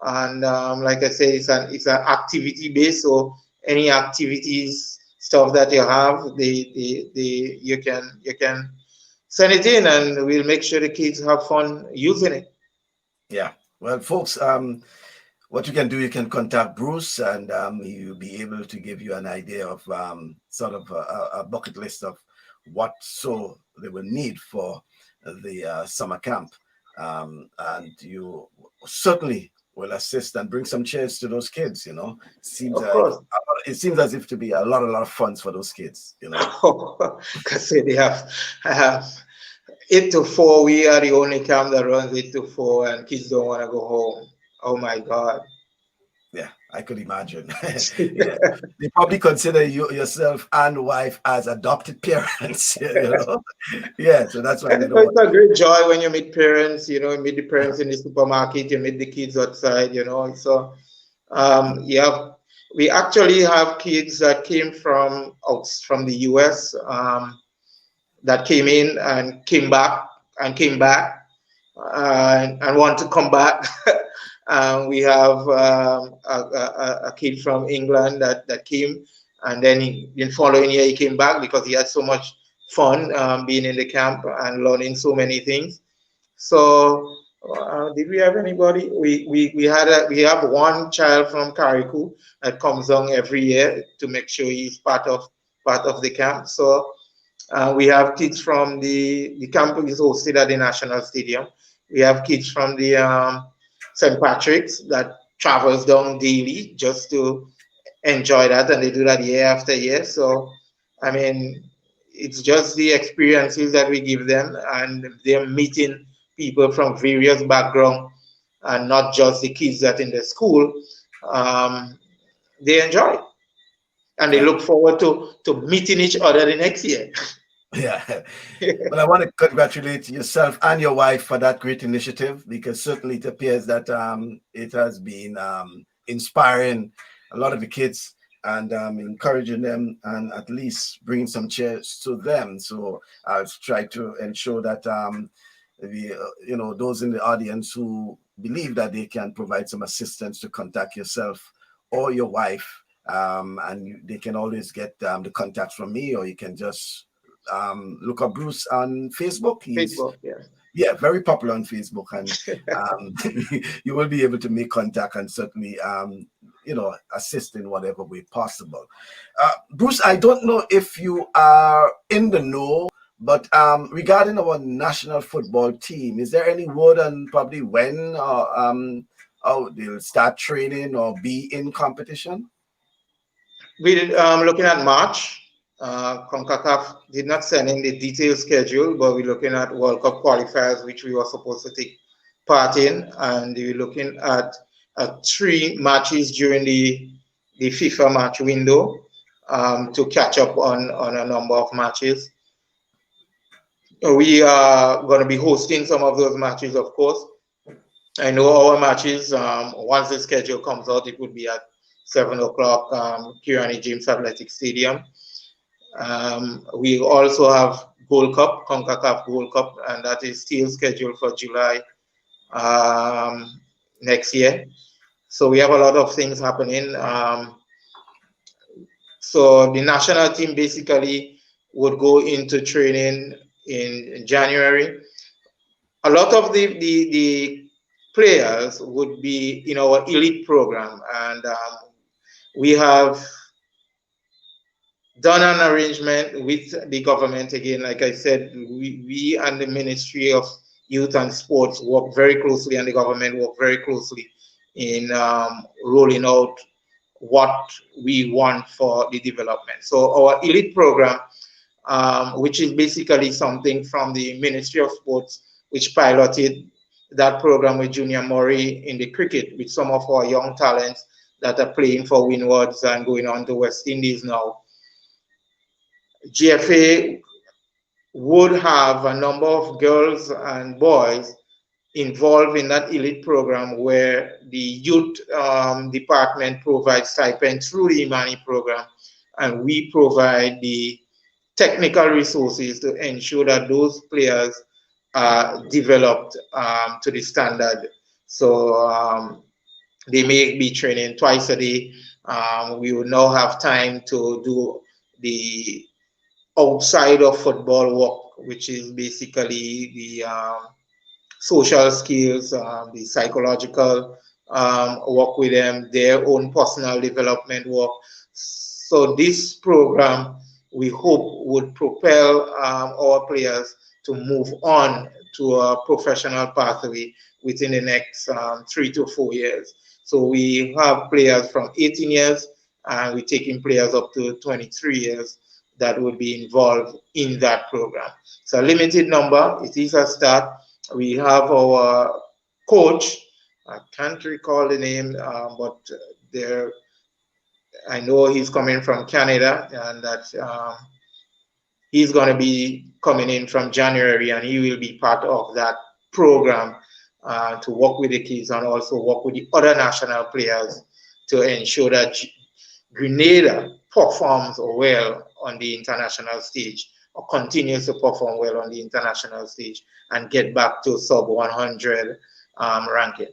And like I say, it's an activity based. So any activities stuff that you have, you can send it in, and we'll make sure the kids have fun using it. Yeah. Well, folks, what you can do, you can contact Bruce, and he'll be able to give you an idea of sort of a bucket list of what so they will need for the summer camp. And you certainly will assist and bring some chairs to those kids. Seems Of like course. it seems as if to be a lot of fun for those kids. Because they have 8 to 4. We are the only camp that runs 8 to 4, and kids don't want to go home. Oh my God. Yeah, I could imagine. Yeah, they probably consider you yourself and wife as adopted parents. Yeah, so that's why And they don't want it's a to. great joy when you meet parents, you meet the parents in the supermarket, you meet the kids outside, So, yeah, we actually have kids that came from the US, that came in and came back, and want to come back. We have a kid from England that came, and then in following year he came back because he had so much fun being in the camp and learning so many things. So, did we have anybody? We have one child from Carriacou that comes on every year to make sure he's part of the camp. So we have kids from the camp is hosted at the National Stadium. We have kids from the St. Patrick's that travels down daily just to enjoy that, and they do that year after year. So, I mean, it's just the experiences that we give them, and they're meeting people from various backgrounds, and not just the kids that in the school. Um, they enjoy it, and they Yeah, look forward to meeting each other the next year. yeah. Well, I want to congratulate yourself and your wife for that great initiative, because certainly it appears that it has been inspiring a lot of the kids, and encouraging them, and at least bringing some cheers to them. So I'll try to ensure that those in the audience who believe that they can provide some assistance to contact yourself or your wife, and they can always get the contacts from me, or you can just look up Bruce on Facebook. He's Facebook, yeah. Yeah, very popular on Facebook, and you will be able to make contact and certainly assist in whatever way possible. Bruce, I don't know if you are in the know, but regarding our national football team, is there any word on probably when or they'll start training or be in competition? We're looking at March. CONCACAF did not send in the detailed schedule, but we're looking at World Cup qualifiers, which we were supposed to take part in, and we're looking at 3 matches during the FIFA match window, to catch up on a number of matches. We are going to be hosting some of those matches, of course. I know our matches, once the schedule comes out, it would be at 7 o'clock, Kirani James Athletic Stadium. We also have Gold Cup, CONCACAF Gold Cup, and that is still scheduled for July next year. So we have a lot of things happening. So the national team basically would go into training in January. A lot of the players would be in our elite program, and we have done an arrangement with the government. Again, like I said, we and the Ministry of Youth and Sports work very closely, and the government work very closely in rolling out what we want for the development. So our elite program, which is basically something from the Ministry of Sports, which piloted that program with Junior Murray in the cricket with some of our young talents that are playing for Windwards and going on to West Indies now. GFA would have a number of girls and boys involved in that elite program where the youth department provides stipend through the Imani program, and we provide the technical resources to ensure that those players are developed to the standard. So they may be training twice a day. We will now have time to do the outside of football work, which is basically the social skills, the psychological work with them, their own personal development work. So this program, we hope, would propel our players to move on to a professional pathway within the next 3 to 4 years. So we have players from 18 years, and we're taking players up to 23 years that would be involved in that program. It's a limited number. It is a start. We have our coach. I can't recall the name, but there, I know he's coming from Canada, and that he's going to be coming in from January, and he will be part of that program to work with the kids and also work with the other national players to ensure that Grenada performs well on the international stage, or continues to perform well on the international stage, and get back to sub 100 ranking.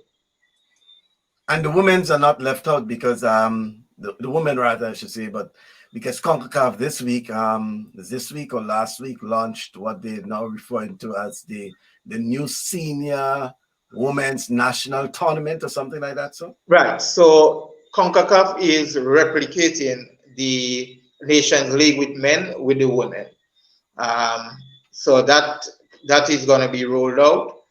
And the women's are not left out because the women, rather I should say, but because CONCACAF this week or last week launched what they're now referring to as the new senior women's national tournament or something like that. So right. So CONCACAF is replicating the Nations League with men with the women. So that is going to be rolled out.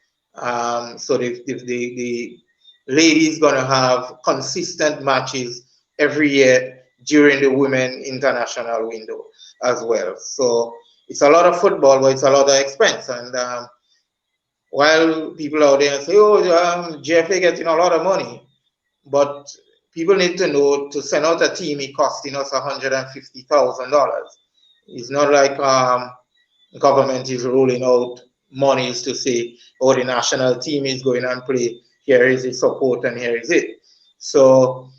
So the ladies going to have consistent matches every year during the women international window as well. So it's a lot of football, but it's a lot of expense. And while people out there say, oh, GFA getting a lot of money, but people need to know to send out a team, it costing us $150,000. It's not like government is rolling out monies to say, oh, the national team is going and play, here is the support and here is it. So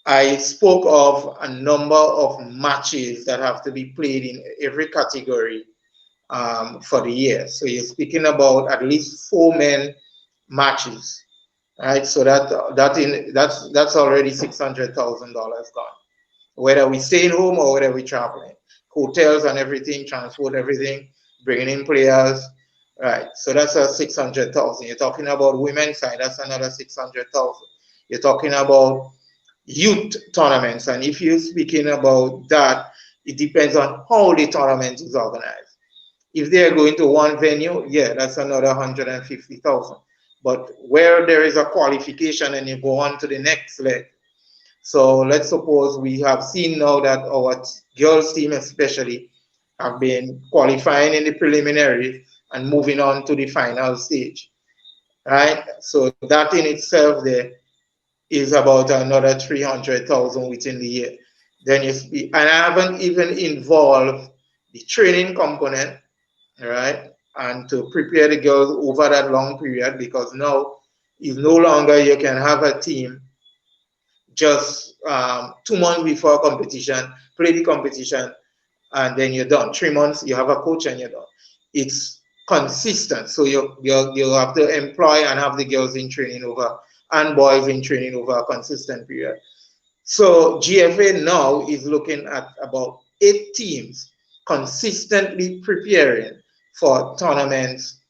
I spoke of a number of matches that have to be played in every category for the year. So you're speaking about at least 4 men matches, right? So that's already $600,000 gone. Whether we staying home or whether we traveling, hotels and everything, transport, everything, bringing in players, right? So that's a 600,000. You're talking about women's side, that's another 600,000. You're talking about youth tournaments, and if you're speaking about that, it depends on how the tournament is organized. If they're going to one venue, yeah, that's another 150,000. But where there is a qualification and you go on to the next leg. So let's suppose we have seen now that our girls team especially have been qualifying in the preliminary and moving on to the final stage, right? So that in itself there is about another 300,000 within the year. Then you speak, and I haven't even involved the training component, right? And to prepare the girls over that long period, because now is no longer you can have a team just 2 months before competition, play the competition, and then you're done. 3 months, you have a coach and you're done. It's consistent. So you have to employ and have the girls in training over and boys in training over a consistent period. So GFA now is looking at about 8 teams consistently preparing for tournaments,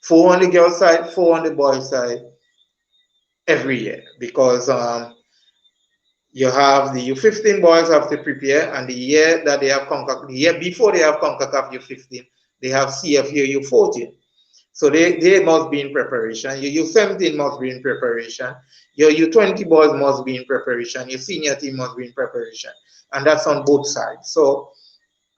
4 on the girls side, 4 on the boys side every year, because you have the U15 boys have to prepare, and the year that they have CONCACAF, the year before they have CONCACAF U15, they have CFU U14. So they must be in preparation. Your U17 must be in preparation. Your U20 boys must be in preparation. Your senior team must be in preparation. And that's on both sides. So,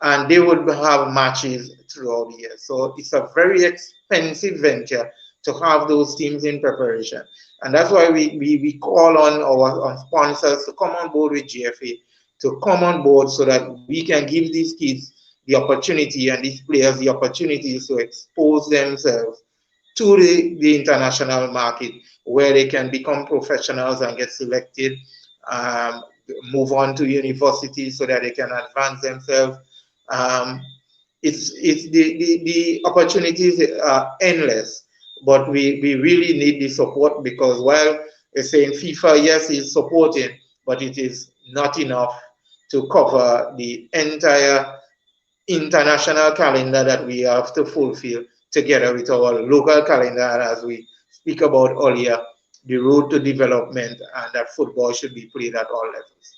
and they would have matches throughout the year. So it's a very expensive venture to have those teams in preparation. And that's why we call on our sponsors to come on board with GFA, to come on board so that we can give these kids the opportunity and these players the opportunities to expose themselves to the international market where they can become professionals and get selected, move on to university so that they can advance themselves. Um, it's the opportunities are endless, but we really need the support because while they're saying FIFA, yes, is supporting, but it is not enough to cover the entire international calendar that we have to fulfill together with our local calendar. And as we speak about earlier, the road to development and that football should be played at all levels.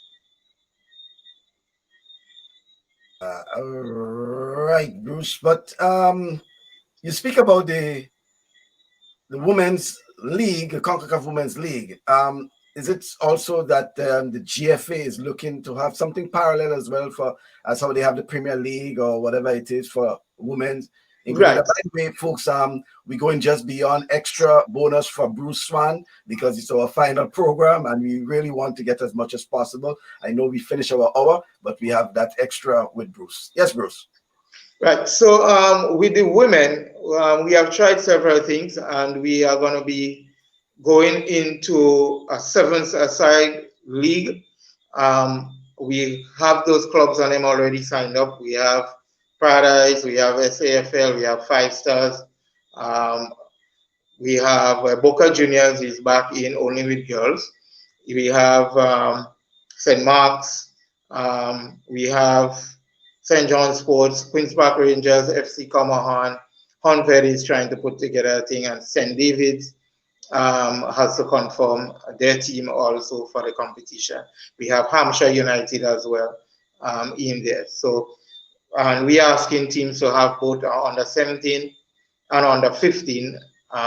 Right, Bruce. But you speak about the women's league, the CONCACAF Women's League. Is it also that the GFA is looking to have something parallel as well for as how they have the Premier League or whatever it is for women's in Grenada? Right. By the way, folks, we're going just beyond extra bonus for Bruce Swan because it's our final program and we really want to get as much as possible. I know we finish our hour, but we have that extra with Bruce. Yes, Bruce. Right. So with the women, we have tried several things, and we are going to be going into a seven-side league. We have those clubs on them already signed up. We have Paradise, we have SAFL, we have Five Stars. We have Boca Juniors is back in only with girls. We have St. Mark's. We have St. John's Sports, Queen's Park Rangers, FC Comahan. Honved is trying to put together a thing, and St. David's has to confirm their team also for the competition. We have Hampshire United as well in there. So, and we are asking teams to have both under 17 and under 15.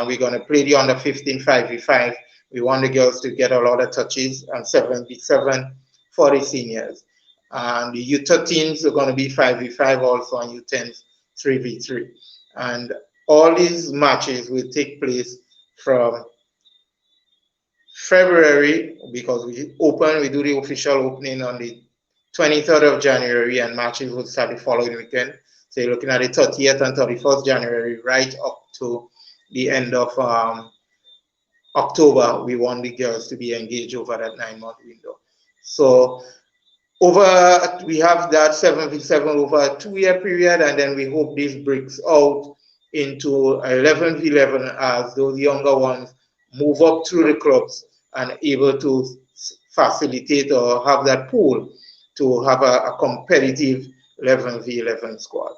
We're going to play the under 15 5v5. We want the girls to get a lot of touches and 7v7 for the seniors. And the U13s are going to be 5v5 also, and U10s 3v3. And all these matches will take place from February, because we do the official opening on the 23rd of January, and matches will start the following weekend. So you're looking at the 30th and 31st January, right up to the end of October. We want the girls to be engaged over that 9-month window. So we have that 7v7 over a 2-year period, and then we hope this breaks out into 11v11 as those younger ones move up through the clubs and able to facilitate or have that pool to have a competitive 11v11 squad.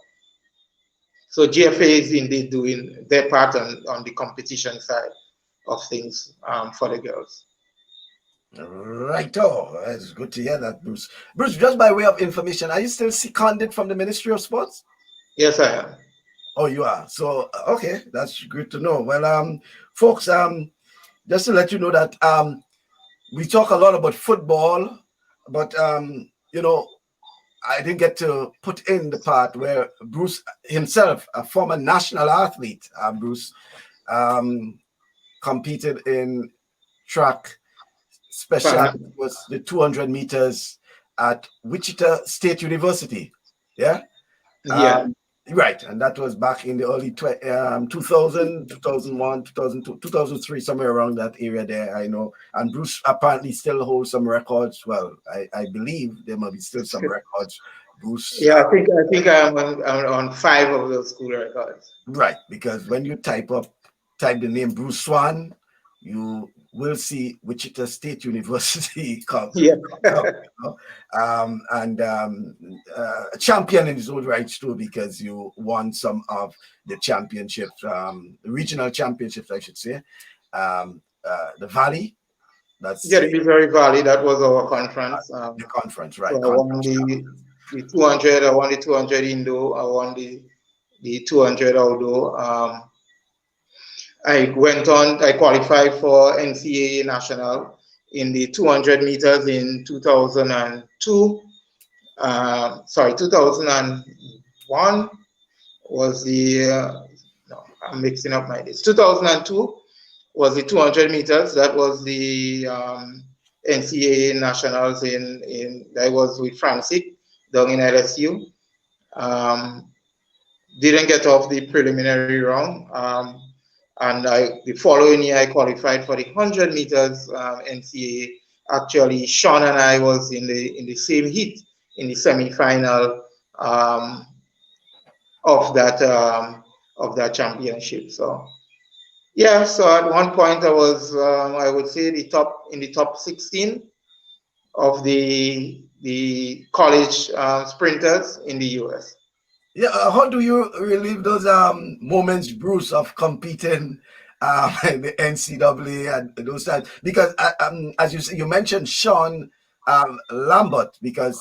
So GFA is indeed doing their part on the competition side of things for the girls. Right. Oh, it's good to hear that, Bruce. Bruce, just by way of information, are you still seconded from the Ministry of Sports? Yes, I am. Oh, you are. So, okay, that's good to know. Well, folks, just to let you know that we talk a lot about football, but you know, I didn't get to put in the part where Bruce himself, a former national athlete, Bruce, competed in track. Special was the 200 meters at Wichita State University. Yeah. Yeah. Right. And that was back in the early 2000, 2001, 2002, 2003, somewhere around that area there, I know. And Bruce apparently still holds some records. Well, I believe there might be still some records. Bruce. Yeah, I think I'm on 5 of those school records. Right. Because when you type the name Bruce Swan, you will see Wichita State University come. Yeah. And a champion in his own rights too, because you won some of the championships, regional championships, I should say. The Valley. The Missouri Valley, that was our conference. The conference, right. So I won the 200, I won the 200 indoor, I won the 200 outdoor. I went on, I qualified for NCAA National in the 200 meters in 2002. 2001 was the, no, I'm mixing up my dates. 2002 was the 200 meters. That was the NCAA Nationals that was with Francis down in LSU. Didn't get off the preliminary round. And the following year, I qualified for the 100 meters NCAA. Actually, Sean and I was in the same heat in the semi-final of that championship. So yeah, so at one point I was, I would say, in the top 16 of the college sprinters in the US. Yeah, how do you relive those moments, Bruce, of competing in the NCAA and those times? Because as you mentioned Sean Lambert, because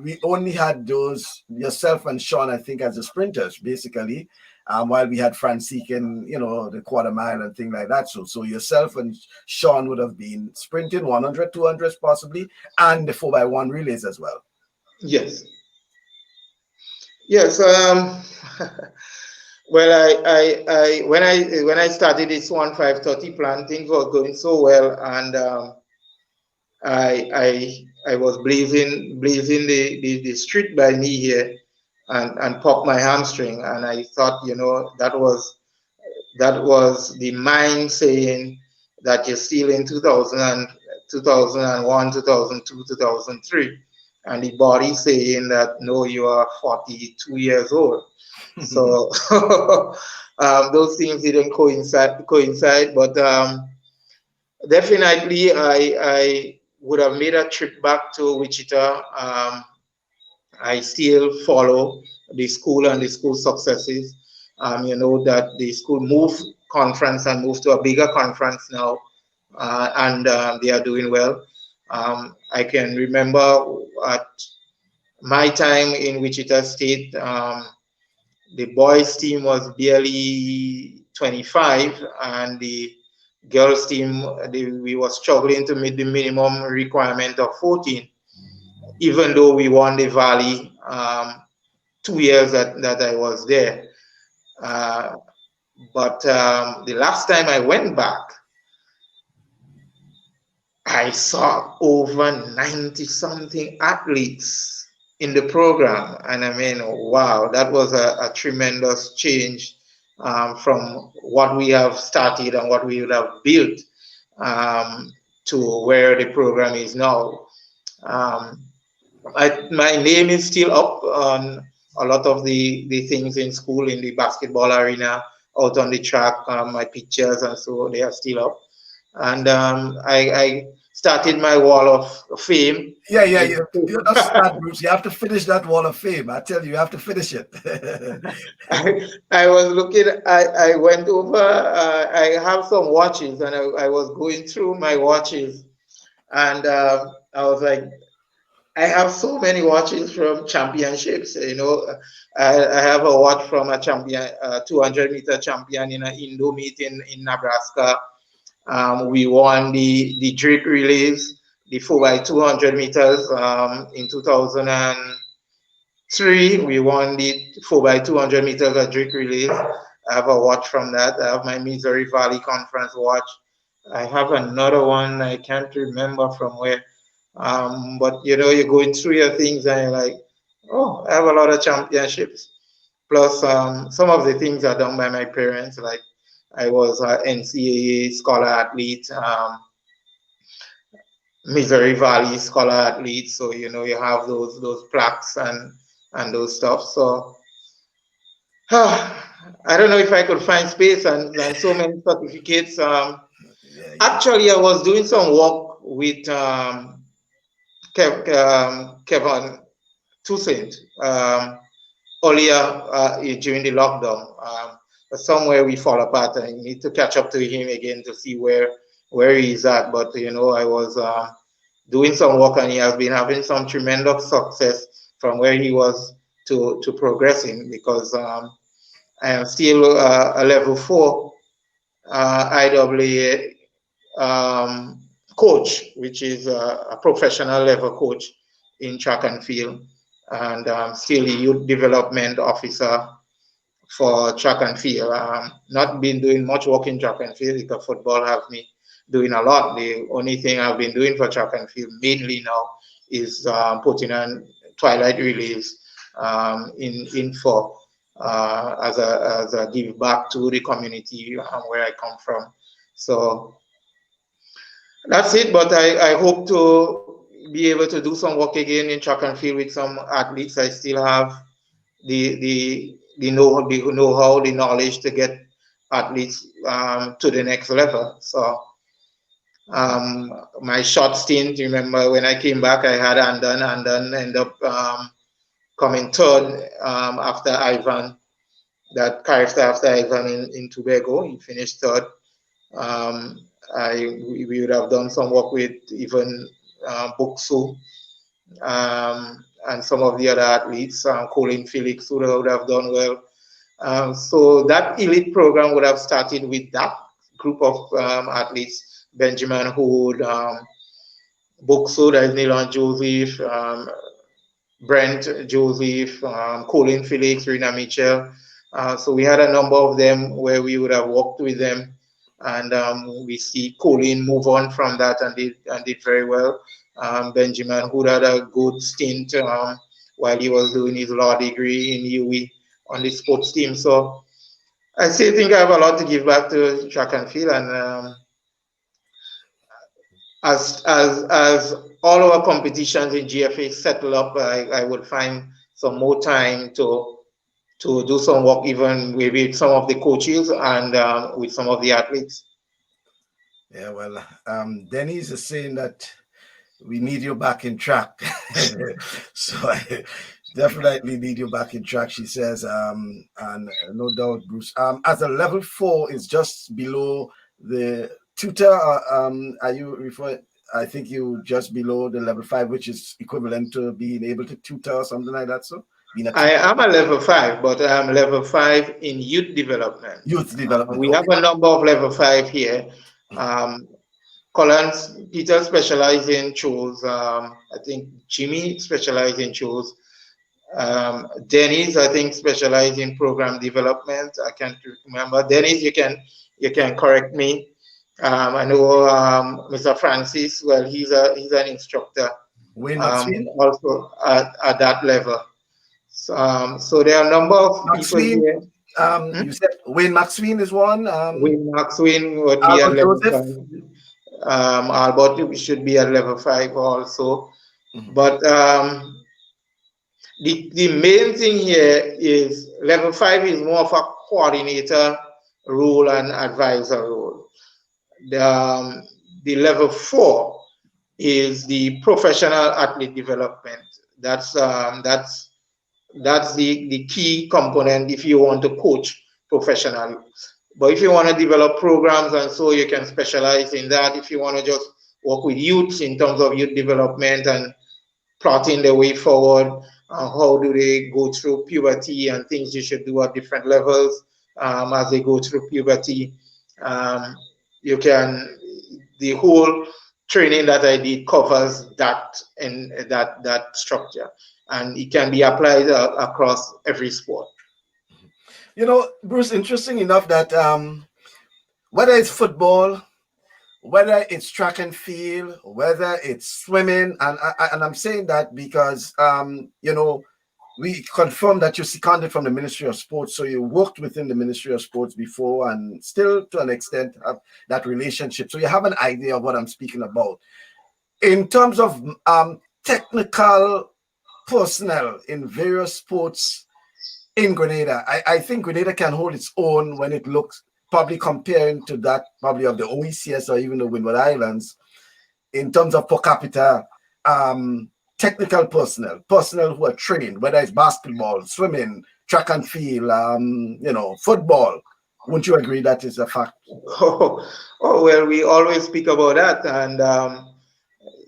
we only had those yourself and Sean, I think, as the sprinters, basically, while we had Francis in the quarter mile and thing like that. So yourself and Sean would have been sprinting 100, 200 possibly, and the 4x1 relays as well. Yes. Yes. Well, when I started this 1530 plan, things were going so well, and I was blazing the street by me here, and popped my hamstring, and I thought, that was the mind saying that you're still in 2000, 2001, 2002, 2003. And the body saying that, no, you are 42 years old. So those things didn't coincide, but definitely I would have made a trip back to Wichita. I still follow the school and the school successes. That the school moved conference and moved to a bigger conference now, and they are doing well. I can remember at my time in Wichita State, the boys team was barely 25, and the girls team, we were struggling to meet the minimum requirement of 14, even though we won the Valley 2 years that I was there. But the last time I went back, I saw over 90 something athletes in the program. And I mean, wow, that was a tremendous change from what we have started and what we would have built to where the program is now. My name is still up on a lot of the things in school, in the basketball arena, out on the track. My pictures and so they are still up. And I started my wall of fame. Yeah. You're not start, Bruce. You have to finish that wall of fame. I tell you, you have to finish it. I was looking. I went over. I have some watches, and I was going through my watches, and I was like, I have so many watches from championships. I have a watch from a champion, 200-meter champion in an Indo meet in Nebraska. We won the Drake relays, the 4x200 meters in 2003. We won the 4x200 meters at Drake relays. I have a watch from that. I have my Missouri Valley Conference watch. I have another one. I can't remember from where. But you're going through your things and you're like, oh, I have a lot of championships. Plus, some of the things are done by my parents. Like I was an NCAA scholar athlete, Missouri Valley scholar athlete. So you have those plaques and those stuff. So I don't know if I could find space and so many certificates. Actually, I was doing some work with Kevin Toussaint earlier during the lockdown. Somewhere we fall apart, and I need to catch up to him again to see where he is at. But I was doing some work, and he has been having some tremendous success from where he was to progressing, because I am still a level 4 IAA coach, which is a professional level coach in track and field, and still the youth development officer for track and field. Not been doing much work in track and field because football have me doing a lot. The only thing I've been doing for track and field mainly now is putting on twilight relays in for as a give back to the community where I come from. So that's it. But I hope to be able to do some work again in track and field with some athletes. I still have the know-how, the knowledge to get athletes to the next level. So my short stint, remember when I came back, I had Andon ended up coming third after Ivan, that character after Ivan in Tobago. He finished third. We would have done some work with even Buksu and some of the other athletes, Colin Felix, who would have done well. So that elite program would have started with that group of athletes: Benjamin Hood, Buksu, that is Nilan Joseph, Brent Joseph, Colin Felix, Rina Mitchell. So we had a number of them where we would have worked with them, and we see Colin move on from that and did very well. Benjamin, who had a good stint while he was doing his law degree in UE on the sports team. So I still think I have a lot to give back to track and field, and as all our competitions in GFA settle up, I would find some more time to do some work, even with some of the coaches and with some of the athletes. Yeah, well, Denise is saying that we need you back in track. So I definitely need you back in track, she says. And no doubt, Bruce. As a level 4 is just below the tutor, are you referring? I think you just below the level 5, which is equivalent to being able to tutor or something like that. So I am a level 5, but I'm level 5 in youth development. Youth development. We have a number of level 5 here. Collins, Peter specialized in chores. I think Jimmy specialized in chores. Dennis, I think, specialized in program development. I can't remember. Dennis, you can correct me. I know Mr. Francis. Well, he's an instructor. Wayne also at that level. So there are a number of people here. You said Wayne Maxwin is one. Wayne Maxwin would be at level 5. Albert should be at level 5 also. But the main thing here is level 5 is more of a coordinator role and advisor role. The level 4 is the professional athlete development. That's the key component if you want to coach professionally. But if you want to develop programs and so, you can specialize in that. If you want to just work with youths in terms of youth development and plotting the way forward, how do they go through puberty and things you should do at different levels as they go through puberty. You can, the whole training that I did covers that and that structure, and it can be applied across every sport. You know, Bruce, interesting enough that whether it's football, whether it's track and field, whether it's swimming, and I'm saying that because you know, we confirmed that you're seconded from the Ministry of Sports, so you worked within the Ministry of Sports before and still to an extent have that relationship. So you have an idea of what I'm speaking about. In terms of technical personnel in various sports in Grenada, I think Grenada can hold its own when it looks, probably comparing to that probably of the OECS or even the Windward Islands, in terms of per capita technical personnel who are trained, whether it's basketball, swimming, track and field, you know, football. Wouldn't you agree that is a fact? Oh, well, we always speak about that, and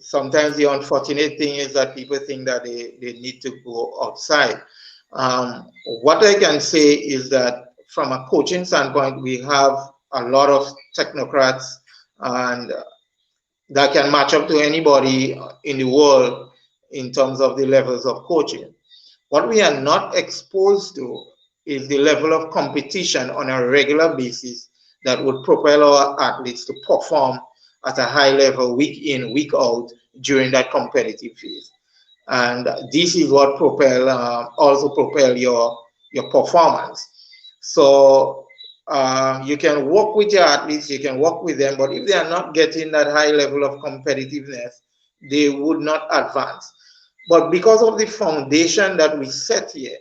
sometimes the unfortunate thing is that people think that they need to go outside. What I can say is that from a coaching standpoint, we have a lot of technocrats and that can match up to anybody in the world in terms of the levels of coaching. What we are not exposed to is the level of competition on a regular basis that would propel our athletes to perform at a high level week in, week out during that competitive phase. And this is what also propel your performance. So you can work with your athletes, you can work with them, but if they are not getting that high level of competitiveness, they would not advance. But because of the foundation that we set here,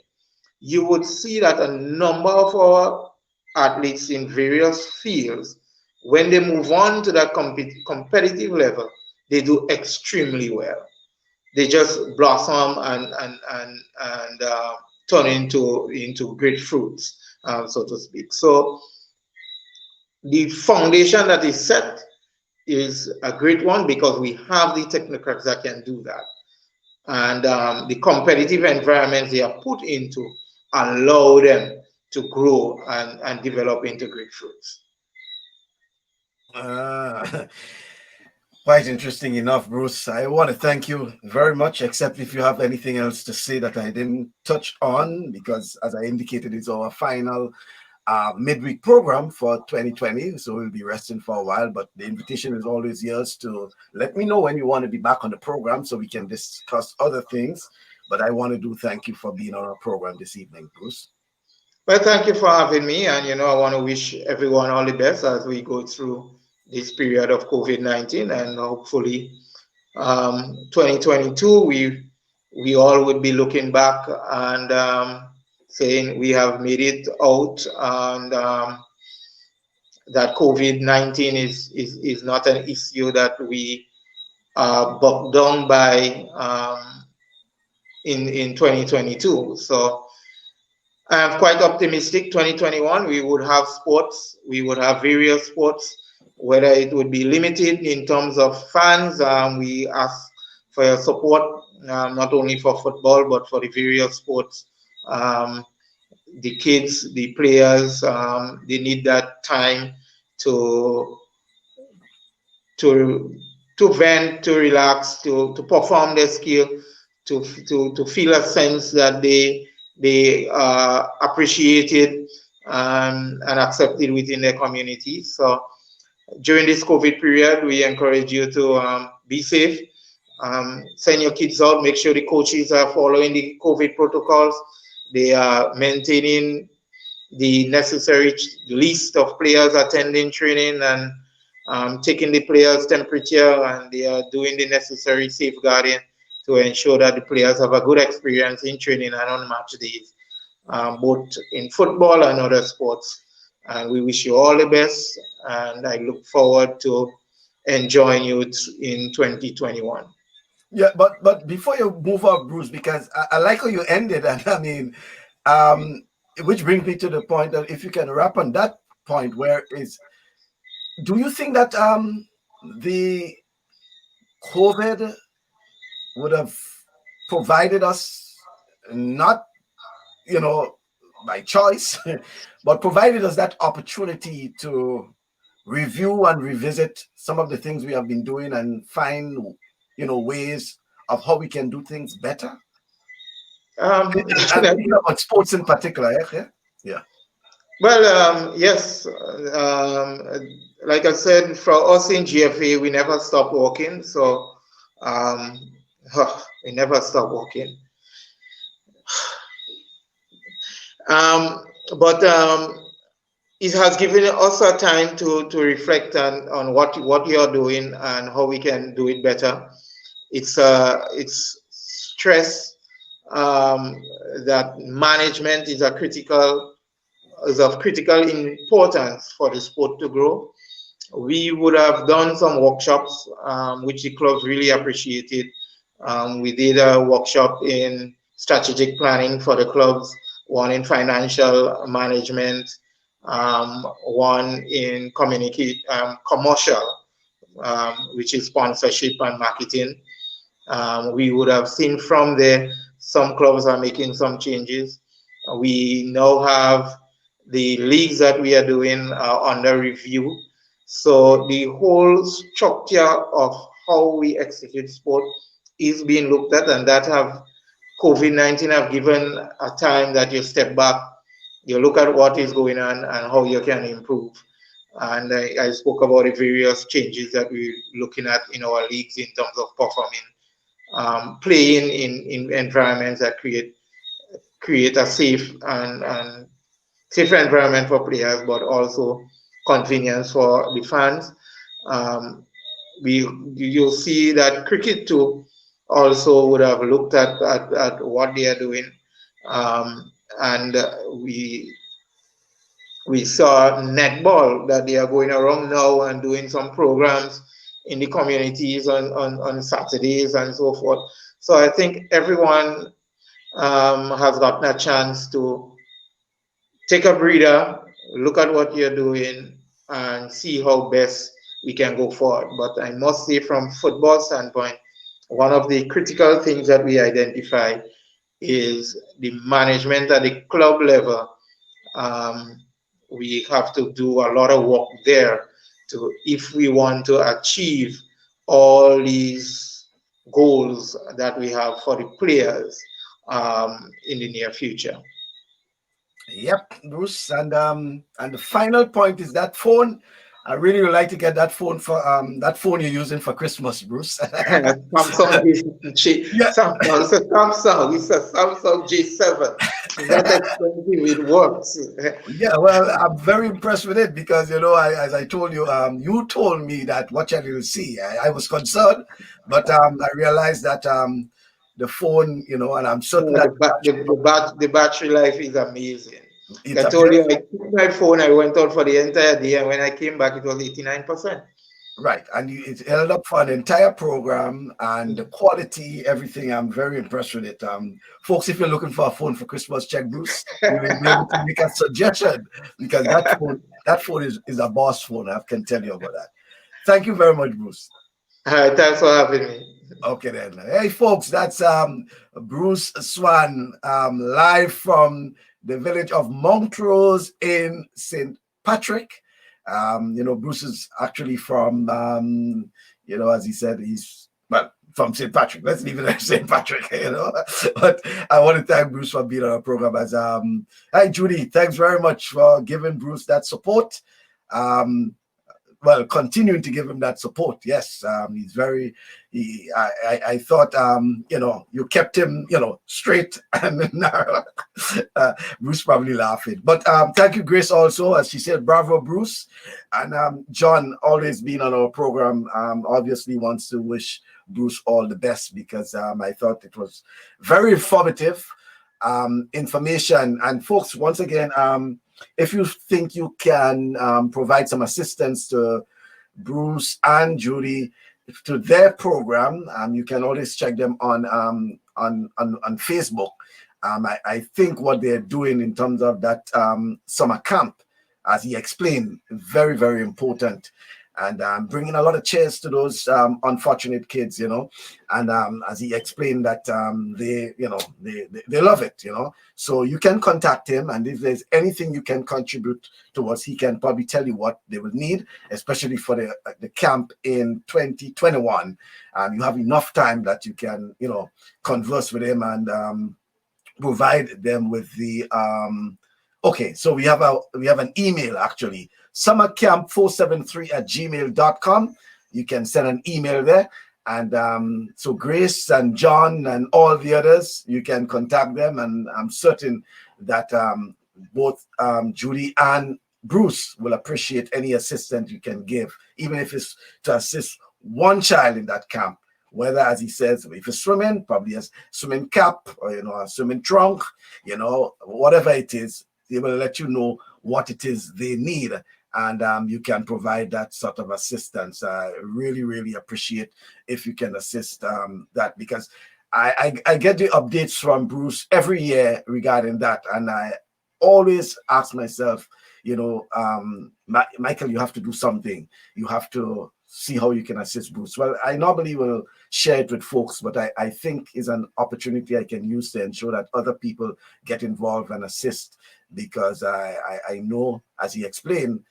you would see that a number of our athletes in various fields, when they move on to that competitive level, they do extremely well. They just blossom and turn into great fruits, so to speak. So the foundation that is set is a great one because we have the technocrats that can do that. And the competitive environments they are put into allow them to grow and develop into great fruits. Quite interesting enough, Bruce. I want to thank you very much, except if you have anything else to say that I didn't touch on, because as I indicated, it's our final midweek program for 2020. So we'll be resting for a while, but the invitation is always yours to let me know when you want to be back on the program so we can discuss other things. But I want to thank you for being on our program this evening, Bruce. Well, thank you for having me. And, I want to wish everyone all the best as we go through this period of COVID-19, and hopefully 2022, we all would be looking back and saying we have made it out, and that COVID-19 is not an issue that we are bogged down by in 2022. So I'm quite optimistic. 2021, we would have sports. We would have various sports, whether it would be limited in terms of fans. We ask for your support, not only for football, but for the various sports. The kids, the players, they need that time to vent, to relax, to perform their skill, to feel a sense that they are appreciated and accepted within their community. So during this COVID period, we encourage you to be safe, send your kids out, make sure the coaches are following the COVID protocols, they are maintaining the necessary list of players attending training and taking the players' temperature, and they are doing the necessary safeguarding to ensure that the players have a good experience in training and on match days, both in football and other sports. And we wish you all the best, and I look forward to enjoying you in 2021. Yeah, but before you move on, Bruce, because I like how you ended, and I mean, which brings me to the point that if you can wrap on that point, where is, do you think that the COVID would have provided us, not by choice, but provided us that opportunity to review and revisit some of the things we have been doing and find ways of how we can do things better? And about sports in particular, yeah. Well, yes. Like I said, for us in GFA, we never stop working. So we never stop working. But it has given us a time to reflect on what you're doing and how we can do it better. It's stress that management is of critical importance for the sport to grow. We would have done some workshops, which the clubs really appreciated. We did a workshop in strategic planning for the clubs, one in financial management, one in commercial, which is sponsorship and marketing. We would have seen from there some clubs are making some changes. We now have The leagues that we are doing are under review. So the whole structure of how we execute sport is being looked at, and that have COVID-19 have given a time that you step back, you look at what is going on and how you can improve. And I spoke about the various changes that we're looking at in our leagues in terms of performing, playing in environments that create a safe and safer environment for players, but also convenience for the fans. Um, you'll see that cricket too also would have looked at what they are doing, and we saw netball that they are going around now and doing some programs in the communities on Saturdays and so forth. So I think everyone has gotten a chance to take a breather, look at what you're doing, and see how best we can go forward. But I must say, from football standpoint, one of the critical things that we identify is the management at the club level. Um, we have to do a lot of work there to, if we want to achieve all these goals that we have for the players in the near future. Yep, Bruce. And the final point is that phone. I really would like to get that phone for that phone you're using for Christmas, Bruce. Samsung Yeah, Samsung. It's a Samsung J7. It's not expensive. It works. yeah. Well, I'm very impressed with it because as I told you, you told me that what you will see. I was concerned, but I realized that the phone, and I'm certain that The battery life is amazing. it's I a told you, beautiful. I took my phone. I went out for the entire day, and when I came back, it was 89%. Right, and it held up for an entire program and the quality, everything. I'm very impressed with it. Folks, if you're looking for a phone for Christmas, check Bruce. He will be able to make a suggestion because that phone is a boss phone. I can tell you about that. Thank you very much, Bruce. All right, thanks for having me. Okay then. Hey folks, that's Bruce Swan live from the village of Montrose in St. Patrick. Bruce is actually from as he said, he's well from St. Patrick. Let's leave it at St. Patrick. But I want to thank Bruce for being on our program as hi Judy, thanks very much for giving Bruce that support. Um well, continuing to give him that support. Yes, he's very. I thought you kept him straight and narrow. Bruce probably laughing, but thank you, Grace. Also, as she said, bravo, Bruce, and John always being on our program. Obviously wants to wish Bruce all the best because I thought it was very informative information. And folks, once again, if you think you can provide some assistance to Bruce and Judy to their program, you can always check them on Facebook. I think what they're doing in terms of that summer camp, as he explained, very, very important. And bringing a lot of cheers to those unfortunate kids, and as he explained that they love it, so you can contact him, and if there's anything you can contribute towards, he can probably tell you what they will need, especially for the camp in 2021. You have enough time that you can converse with him and provide them with the okay, so we have an email actually, summercamp473@gmail.com. You can send an email there. And so Grace and John and all the others, you can contact them. And I'm certain that both Judy and Bruce will appreciate any assistance you can give, even if it's to assist one child in that camp. Whether, as he says, if it's swimming, probably a swimming cap or a swimming trunk, whatever it is, they will let you know what it is they need, and you can provide that sort of assistance. I really, really appreciate if you can assist that, because I get the updates from Bruce every year regarding that, and I always ask myself, Michael, you have to do something. You have to see how you can assist Bruce. Well, I normally will share it with folks, but I think is an opportunity I can use to ensure that other people get involved and assist, because I know, as he explained,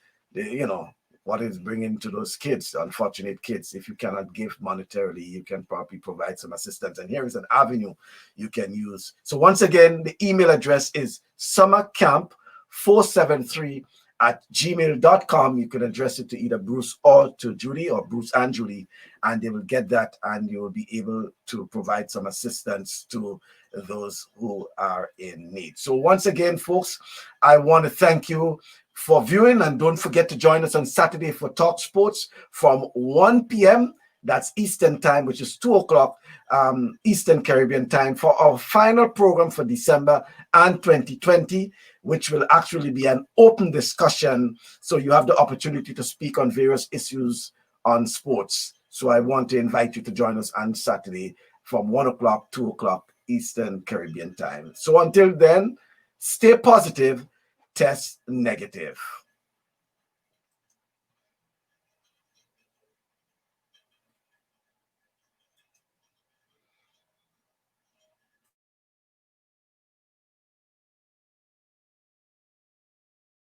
what is bringing to those kids, unfortunate kids. If you cannot give monetarily, you can probably provide some assistance. And here is an avenue you can use. So once again, the email address is summercamp473@gmail.com. You can address it to either Bruce or to Judy, or Bruce and Judy, and they will get that, and you will be able to provide some assistance to those who are in need. So once again, folks, I want to thank you for viewing, and don't forget to join us on Saturday for Talk Sports from 1 p.m. That's Eastern time, which is 2 o'clock Eastern Caribbean time, for our final program for December and 2020, which will actually be an open discussion. So you have the opportunity to speak on various issues on sports. So I want to invite you to join us on Saturday from 1 o'clock, 2 o'clock Eastern Caribbean time. So until then, stay positive, test negative.